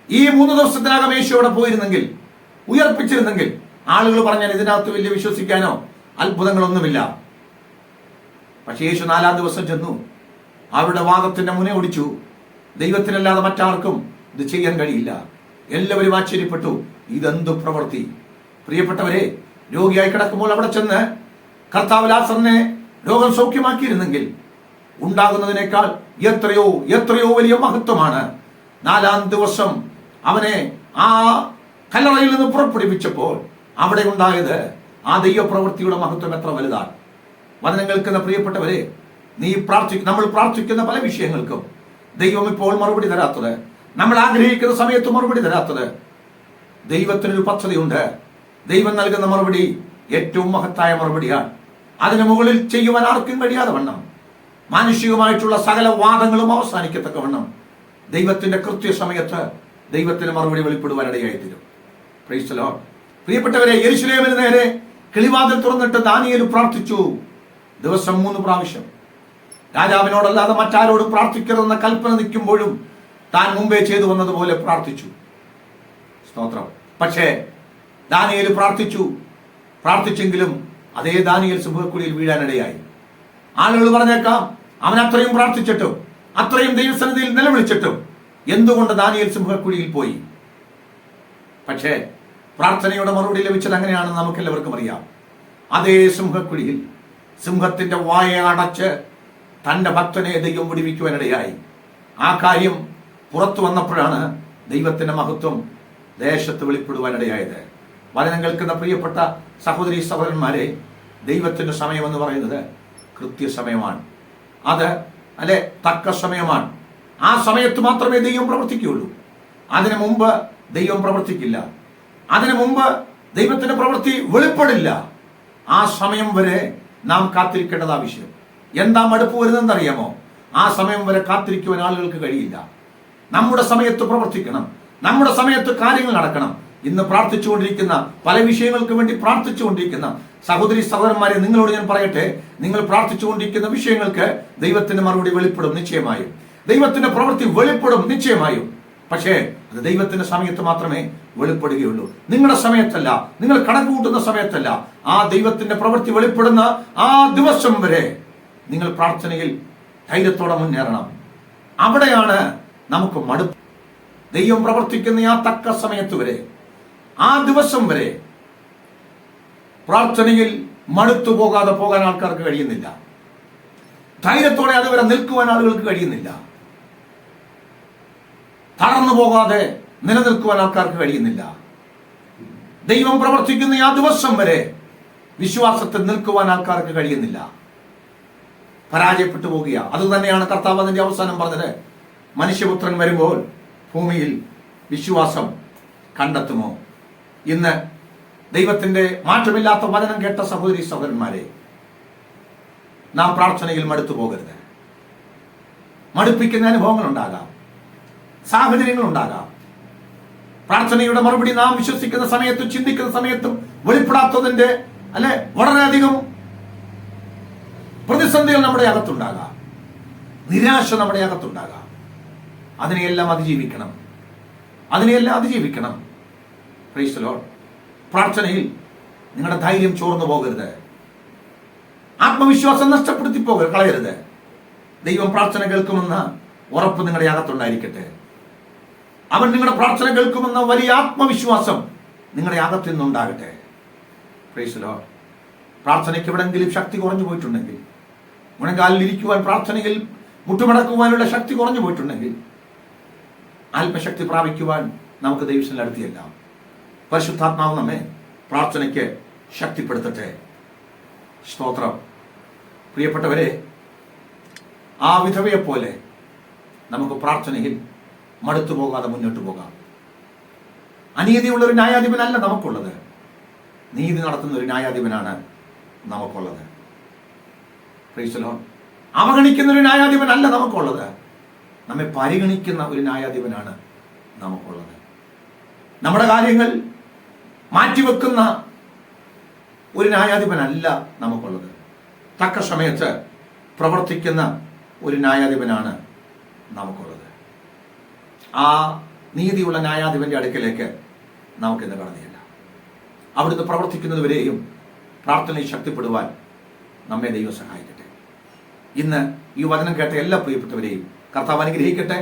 ഈ 3 ദിവസത്തിനകം യേശു അവിടെ പോയിരുന്നെങ്കിൽ, ഉയർപ്പിച്ചിരുന്നെങ്കിൽ, ആളുകൾ പറഞ്ഞാൽ ഇതിനകത്ത് വലിയ വിശ്വസിക്കാനോ അത്ഭുതങ്ങളൊന്നുമില്ല. പക്ഷെ യേശു 4-ാം ദിവസം ചെന്നു, അവരുടെ വാദത്തിന്റെ മുന ഒടിച്ചു. ദൈവത്തിനല്ലാതെ മറ്റാർക്കും ഇത് ചെയ്യാൻ കഴിയില്ല. എല്ലാവരും ആശ്ചര്യപ്പെട്ടു, ഇതെന്തു പ്രവൃത്തി. പ്രിയപ്പെട്ടവരെ, രോഗിയായി കിടക്കുമ്പോൾ അവിടെ ചെന്ന് കർത്താവ് ലാസറിനെ രോഗം സൗഖ്യമാക്കിയിരുന്നെങ്കിൽ ഉണ്ടാകുന്നതിനേക്കാൾ എത്രയോ എത്രയോ വലിയ മഹത്വമാണ് 4-ാം ദിവസം അവനെ ആ കല്ലറയിൽ നിന്ന് പുറപ്പെടുവിച്ചപ്പോൾ അവിടെ ഉണ്ടായത്. ആ ദൈവപ്രവൃത്തിയുടെ മഹത്വം എത്ര വലുതാണ്. വചനം കേൾക്കുന്ന പ്രിയപ്പെട്ടവരെ, നമ്മൾ പ്രാർത്ഥിക്കുന്ന പല വിഷയങ്ങൾക്കും ദൈവം ഇപ്പോൾ മറുപടി തരാത്തത്, നമ്മൾ ആഗ്രഹിക്കുന്ന സമയത്ത് മറുപടി തരാത്തത്, ദൈവത്തിനൊരു പദ്ധതിയുണ്ട്. ദൈവം നൽകുന്ന മറുപടി ഏറ്റവും മഹത്തായ മറുപടിയാണ്. അതിന് മുകളിൽ ചെയ്യുവാൻ ആർക്കും കഴിയാതെ വണ്ണം, മാനുഷികമായിട്ടുള്ള സകല വാദങ്ങളും അവസാനിക്കത്തക്ക വണ്ണം ദൈവത്തിന്റെ കൃത്യസമയത്ത് ദൈവത്തിന് മറുപടി വെളിപ്പെടുവാനിടയായിത്തീരും. Price the Lord. പ്രിയപ്പെട്ടവരെ, യെരൂശലേമിന് നേരെ കിളിവാതിൽ തുറന്നിട്ട് ദാനിയേൽ പ്രാർത്ഥിച്ചു. ദിവസം 3 പ്രാവശ്യം. രാജാവിനോടല്ലാതെ മറ്റാരോടും പ്രാർത്ഥിക്കരുതെന്ന കൽപ്പന നിൽക്കുമ്പോഴും താൻ മുമ്പേ ചെയ്തു വന്നതുപോലെ പ്രാർത്ഥിച്ചു. സ്തോത്രം. പക്ഷേ ദാനിയേൽ പ്രാർത്ഥിച്ചെങ്കിലും അതേ ദാനിയേൽ സിംഹക്കുഴിയിൽ വീഴാനിടയായി. ആളുകൾ പറഞ്ഞേക്കാം, അവൻ അത്രയും പ്രാർത്ഥിച്ചിട്ടും അത്രയും ദൈവസന്നിധിയിൽ നിലവിളിച്ചിട്ടും എന്തുകൊണ്ട് ദാനിയേൽ സിംഹക്കുഴിയിൽ പോയി? പക്ഷേ പ്രാർത്ഥനയുടെ മറുപടി ലഭിച്ചത് അങ്ങനെയാണെന്ന് നമുക്കെല്ലാവർക്കും അറിയാം. അതേ സിംഹക്കുഴിയിൽ സിംഹത്തിന്റെ വായ അടച്ച് തന്റെ ഭക്തനെ ദൈവം വിടുവിക്കുവാനിടയായി. ആ കാര്യം പുറത്തു വന്നപ്പോഴാണ് ദൈവത്തിന്റെ മഹത്വം ദേശത്ത് വെളിപ്പെടുവാനിടയായത്. വചനം കേൾക്കുന്ന പ്രിയപ്പെട്ട സഹോദരി സഹോദരന്മാരെ, ദൈവത്തിന്റെ സമയം എന്ന് പറയുന്നത് കൃത്യസമയമാണ്. അത് തക്ക സമയമാണ്. ആ സമയത്ത് മാത്രമേ ദൈവം പ്രവർത്തിക്കുകയുള്ളൂ. അതിനു മുമ്പ് ദൈവം പ്രവർത്തിക്കില്ല. അതിനു മുമ്പ് ദൈവത്തിന്റെ പ്രവൃത്തി വെളിപ്പെടില്ല. ആ സമയം വരെ നാം കാത്തിരിക്കേണ്ടത് ആവശ്യം. എന്താ മടുപ്പ് വരുന്നതെന്ന് അറിയാമോ? ആ സമയം വരെ കാത്തിരിക്കുവാൻ ആളുകൾക്ക് കഴിയില്ല. നമ്മുടെ സമയത്ത് പ്രവർത്തിക്കണം, നമ്മുടെ സമയത്ത് കാര്യങ്ങൾ നടക്കണം. ഇന്ന് പ്രാർത്ഥിച്ചുകൊണ്ടിരിക്കുന്ന പല വിഷയങ്ങൾക്ക് വേണ്ടി പ്രാർത്ഥിച്ചുകൊണ്ടിരിക്കുന്ന സഹോദരി സഹോദരന്മാരെ, നിങ്ങളോട് ഞാൻ പറയട്ടെ, നിങ്ങൾ പ്രാർത്ഥിച്ചുകൊണ്ടിരിക്കുന്ന വിഷയങ്ങൾക്ക് ദൈവത്തിന്റെ മറുപടി വെളിപ്പെടും നിശ്ചയമായും. ദൈവത്തിന്റെ പ്രവൃത്തി വെളിപ്പെടും നിശ്ചയമായും. പക്ഷേ അത് ദൈവത്തിന്റെ സമയത്ത് മാത്രമേ വെളിപ്പെടുകയുള്ളൂ. നിങ്ങളുടെ സമയത്തല്ല, നിങ്ങൾ കണക്ക് കൂട്ടുന്ന സമയത്തല്ല. ആ ദൈവത്തിന്റെ പ്രവൃത്തി വെളിപ്പെടുന്ന ആ ദിവസം വരെ നിങ്ങൾ പ്രാർത്ഥനയിൽ ധൈര്യത്തോടെ മുന്നേറണം. അവിടെയാണ് നമുക്ക് മടുപ്പ്. ദൈവം പ്രവർത്തിക്കുന്ന ആ തക്ക സമയത്ത് വരെ, ആ ദിവസം വരെ പ്രാർത്ഥനയിൽ മടുത്തു പോകാതെ പോകാൻ ആൾക്കാർക്ക് കഴിയുന്നില്ല. ധൈര്യത്തോടെ അതുവരെ നിൽക്കുവാൻ ആളുകൾക്ക് കഴിയുന്നില്ല. തളർന്നു പോകാതെ നിലനിൽക്കുവാൻ ആൾക്കാർക്ക് കഴിയുന്നില്ല. ദൈവം പ്രവർത്തിക്കുന്ന ആ ദിവസം വരെ വിശ്വാസത്തിൽ നിൽക്കുവാൻ ആൾക്കാർക്ക് കഴിയുന്നില്ല. പരാജയപ്പെട്ടു പോകുക. അതുതന്നെയാണ് കർത്താവ് അതിന്റെ അവസാനം പറഞ്ഞത്. മനുഷ്യപുത്രൻ വരുമ്പോൾ ഭൂമിയിൽ വിശ്വാസം കണ്ടെത്തുമോ? ഇന്ന് ദൈവത്തിന്റെ മാറ്റമില്ലാത്ത വചനം കേട്ട സഹോദരി സഹോദരന്മാരെ, നാം പ്രാർത്ഥനയിൽ മടുത്തു പോകരുത്. മടുപ്പിക്കുന്ന അനുഭവങ്ങൾ ഉണ്ടാകാം, സാഹചര്യങ്ങൾ ഉണ്ടാകാം. പ്രാർത്ഥനയുടെ മറുപടി നാം വിശ്വസിക്കുന്ന സമയത്തും ചിന്തിക്കുന്ന സമയത്തും വെളിപ്പെടാത്തതിന്റെ വളരെയധികം പ്രതിസന്ധികൾ നമ്മുടെ അകത്തുണ്ടാകാം, നിരാശ നമ്മുടെ അകത്തുണ്ടാകാം. അതിനെയെല്ലാം അതിജീവിക്കണം. Price the Lord. പ്രാർത്ഥനയിൽ നിങ്ങളുടെ ധൈര്യം ചോർന്നു പോകരുത്. ആത്മവിശ്വാസം നഷ്ടപ്പെടുത്തി കളയരുത്. ദൈവം പ്രാർത്ഥന കേൾക്കുമെന്ന ഉറപ്പ് നിങ്ങളുടെ അകത്തുണ്ടായിരിക്കട്ടെ. അവൻ നിങ്ങളുടെ പ്രാർത്ഥന കേൾക്കുമെന്ന വലിയ ആത്മവിശ്വാസം നിങ്ങളുടെ അകത്തു നിന്നുണ്ടാകട്ടെ. Price the Lord. പ്രാർത്ഥനയ്ക്ക് എവിടെങ്കിലും ശക്തി കുറഞ്ഞു പോയിട്ടുണ്ടെങ്കിൽ, മുഴങ്കാലിൽ ഇരിക്കുവാൻ, പ്രാർത്ഥനയിൽ മുട്ടുമടക്കുവാനുള്ള ശക്തി കുറഞ്ഞു പോയിട്ടുണ്ടെങ്കിൽ, ആത്മശക്തി പ്രാപിക്കുവാൻ നമുക്ക് ദൈവത്തിൽ അടുത്തിയല്ല. പരിശുദ്ധാത്മാവ് നമ്മെ പ്രാർത്ഥനയ്ക്ക് ശക്തിപ്പെടുത്തട്ടെ. സ്തോത്രം. പ്രിയപ്പെട്ടവരെ, ആ വിധവയെ പോലെ നമുക്ക് പ്രാർത്ഥനയിൽ മടുത്തു പോകാതെ മുന്നോട്ട് പോകാം. അനീതിയുള്ള ഒരു ന്യായാധിപനല്ല നമുക്കുള്ളത്, നീതി നടത്തുന്ന ഒരു ന്യായാധിപനാണ് നമുക്കുള്ളത്. Price the Lord. അവഗണിക്കുന്ന ഒരു ന്യായാധിപനല്ല നമുക്കുള്ളത്, നമ്മെ പരിഗണിക്കുന്ന ഒരു ന്യായാധിപനാണ് നമുക്കുള്ളത്. നമ്മുടെ കാര്യങ്ങൾ മാറ്റിവെക്കുന്ന ഒരു ന്യായാധിപനല്ല നമുക്കുള്ളത്, തക്ക സമയത്ത് പ്രവർത്തിക്കുന്ന ഒരു ന്യായാധിപനാണ് നമുക്കുള്ളത്. ആ നീതിയുള്ള ന്യായാധിപന്റെ അടുക്കലേക്ക് നമുക്കിന്ന് കടന്നില്ല. അവിടുന്ന് പ്രവർത്തിക്കുന്നതുവരെയും പ്രാർത്ഥനയിൽ ശക്തിപ്പെടുവാൻ നമ്മെ ദൈവം സഹായിക്കട്ടെ. ഇന്ന് ഈ വചനം കേട്ട എല്ലാ പ്രിയപ്പെട്ടവരെയും കർത്താവ് അനുഗ്രഹിക്കട്ടെ.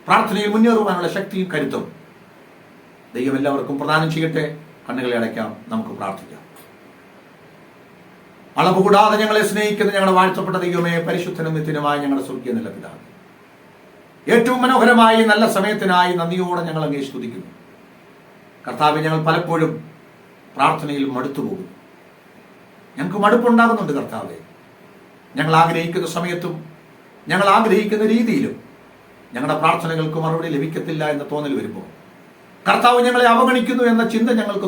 പ്രാർത്ഥനയിൽ മുന്നേറുവാനുള്ള ശക്തിയും കരുത്തും ദൈവം എല്ലാവർക്കും പ്രദാനം ചെയ്യട്ടെ. കണ്ണുകളെ അടയ്ക്കാം, നമുക്ക് പ്രാർത്ഥിക്കാം. അളവ് കൂടാതെ ഞങ്ങളെ സ്നേഹിക്കുന്ന ഞങ്ങളുടെ വാഴ്ത്തപ്പെട്ട ദൈവമേ, പരിശുദ്ധനും നിത്യനുമായ ഞങ്ങളുടെ സ്വർഗീയ നല്ല പിതാവേ, ഏറ്റവും മനോഹരമായി നല്ല സമയത്തിനായി നന്ദിയോടെ ഞങ്ങൾ അങ്ങേ സ്തുതിക്കുന്നു. കർത്താവെ, ഞങ്ങൾ പലപ്പോഴും പ്രാർത്ഥനയിൽ മടുത്തുപോകും. ഞങ്ങൾക്ക് മടുപ്പുണ്ടാകുന്നുണ്ട് കർത്താവെ. ഞങ്ങൾ ആഗ്രഹിക്കുന്ന സമയത്തും ഞങ്ങൾ ആഗ്രഹിക്കുന്ന രീതിയിലും ഞങ്ങളുടെ പ്രാർത്ഥനകൾക്ക് മറുപടി ലഭിക്കത്തില്ല എന്ന തോന്നൽ വരുമ്പോൾ, കർത്താവ് ഞങ്ങളെ അവഗണിക്കുന്നു എന്ന ചിന്ത ഞങ്ങൾക്ക്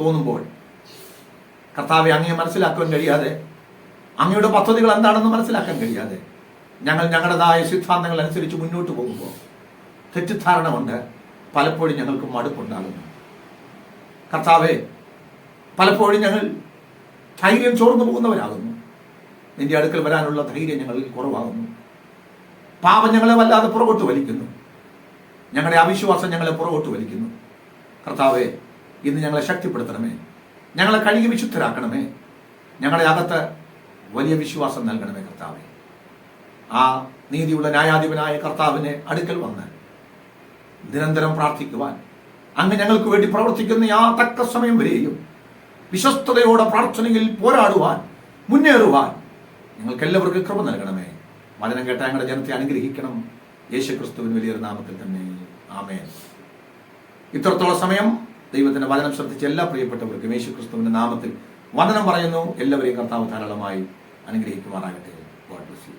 തോന്നുമ്പോൾ, കർത്താവെ, അങ്ങയെ മനസ്സിലാക്കാൻ കഴിയാതെ, അങ്ങയുടെ പദ്ധതികൾ എന്താണെന്ന് മനസ്സിലാക്കാൻ കഴിയാതെ ഞങ്ങൾ ഞങ്ങളുടേതായ സിദ്ധാന്തങ്ങൾ അനുസരിച്ച് മുന്നോട്ട് പോകുമ്പോൾ തെറ്റിദ്ധാരണ കൊണ്ട് പലപ്പോഴും ഞങ്ങൾക്ക് മടുപ്പുണ്ടാകുന്നു. കർത്താവെ, പലപ്പോഴും ഞങ്ങൾ ധൈര്യം ചോർന്നു പോകുന്നവരാകുന്നു. നിന്റെ അടുക്കൽ വരാനുള്ള ധൈര്യം ഞങ്ങളിൽ കുറവാകുന്നു. പാപം ഞങ്ങളെ വല്ലാതെ പുറകോട്ട് വലിക്കുന്നു. ഞങ്ങളുടെ അവിശ്വാസം ഞങ്ങളെ പുറകോട്ട് വലിക്കുന്നു. കർത്താവെ, ഇന്ന് ഞങ്ങളെ ശക്തിപ്പെടുത്തണമേ. ഞങ്ങളെ കഴുകി വിശുദ്ധരാക്കണമേ. ഞങ്ങളുടെ അകത്ത് വലിയ വിശ്വാസം നൽകണമേ കർത്താവെ. ആ നീതിയുള്ള ന്യായാധിപനായ കർത്താവിനെ അടുക്കൽ വന്ന് നിരന്തരം പ്രാർത്ഥിക്കുവാൻ, അങ്ങ് ഞങ്ങൾക്ക് വേണ്ടി പ്രവർത്തിക്കുന്ന ആ തക്ക സമയം വരെയും വിശ്വസ്തയോടെ പ്രാർത്ഥനയിൽ പോരാടുവാൻ, മുന്നേറുവാൻ ഞങ്ങൾക്ക് എല്ലാവർക്കും കൃപ നൽകണമേ. വചനം കേട്ട ഞങ്ങളുടെ ജനത്തെ അനുഗ്രഹിക്കണം. യേശുക്രിസ്തുവിന് വലിയൊരു നാമത്തിൽ തന്നെ ആമേൻ. ഇത്രത്തോളം സമയം ദൈവത്തിന്റെ വചനം ശ്രദ്ധിച്ച എല്ലാ പ്രിയപ്പെട്ടവർക്കും യേശുക്രിസ്തുവിന്റെ നാമത്തിൽ വചനം പറയുന്നു. എല്ലാവരെയും കർത്താവ് ധാരാളമായി അനുഗ്രഹിക്കുമാറാകട്ടെ. God bless you.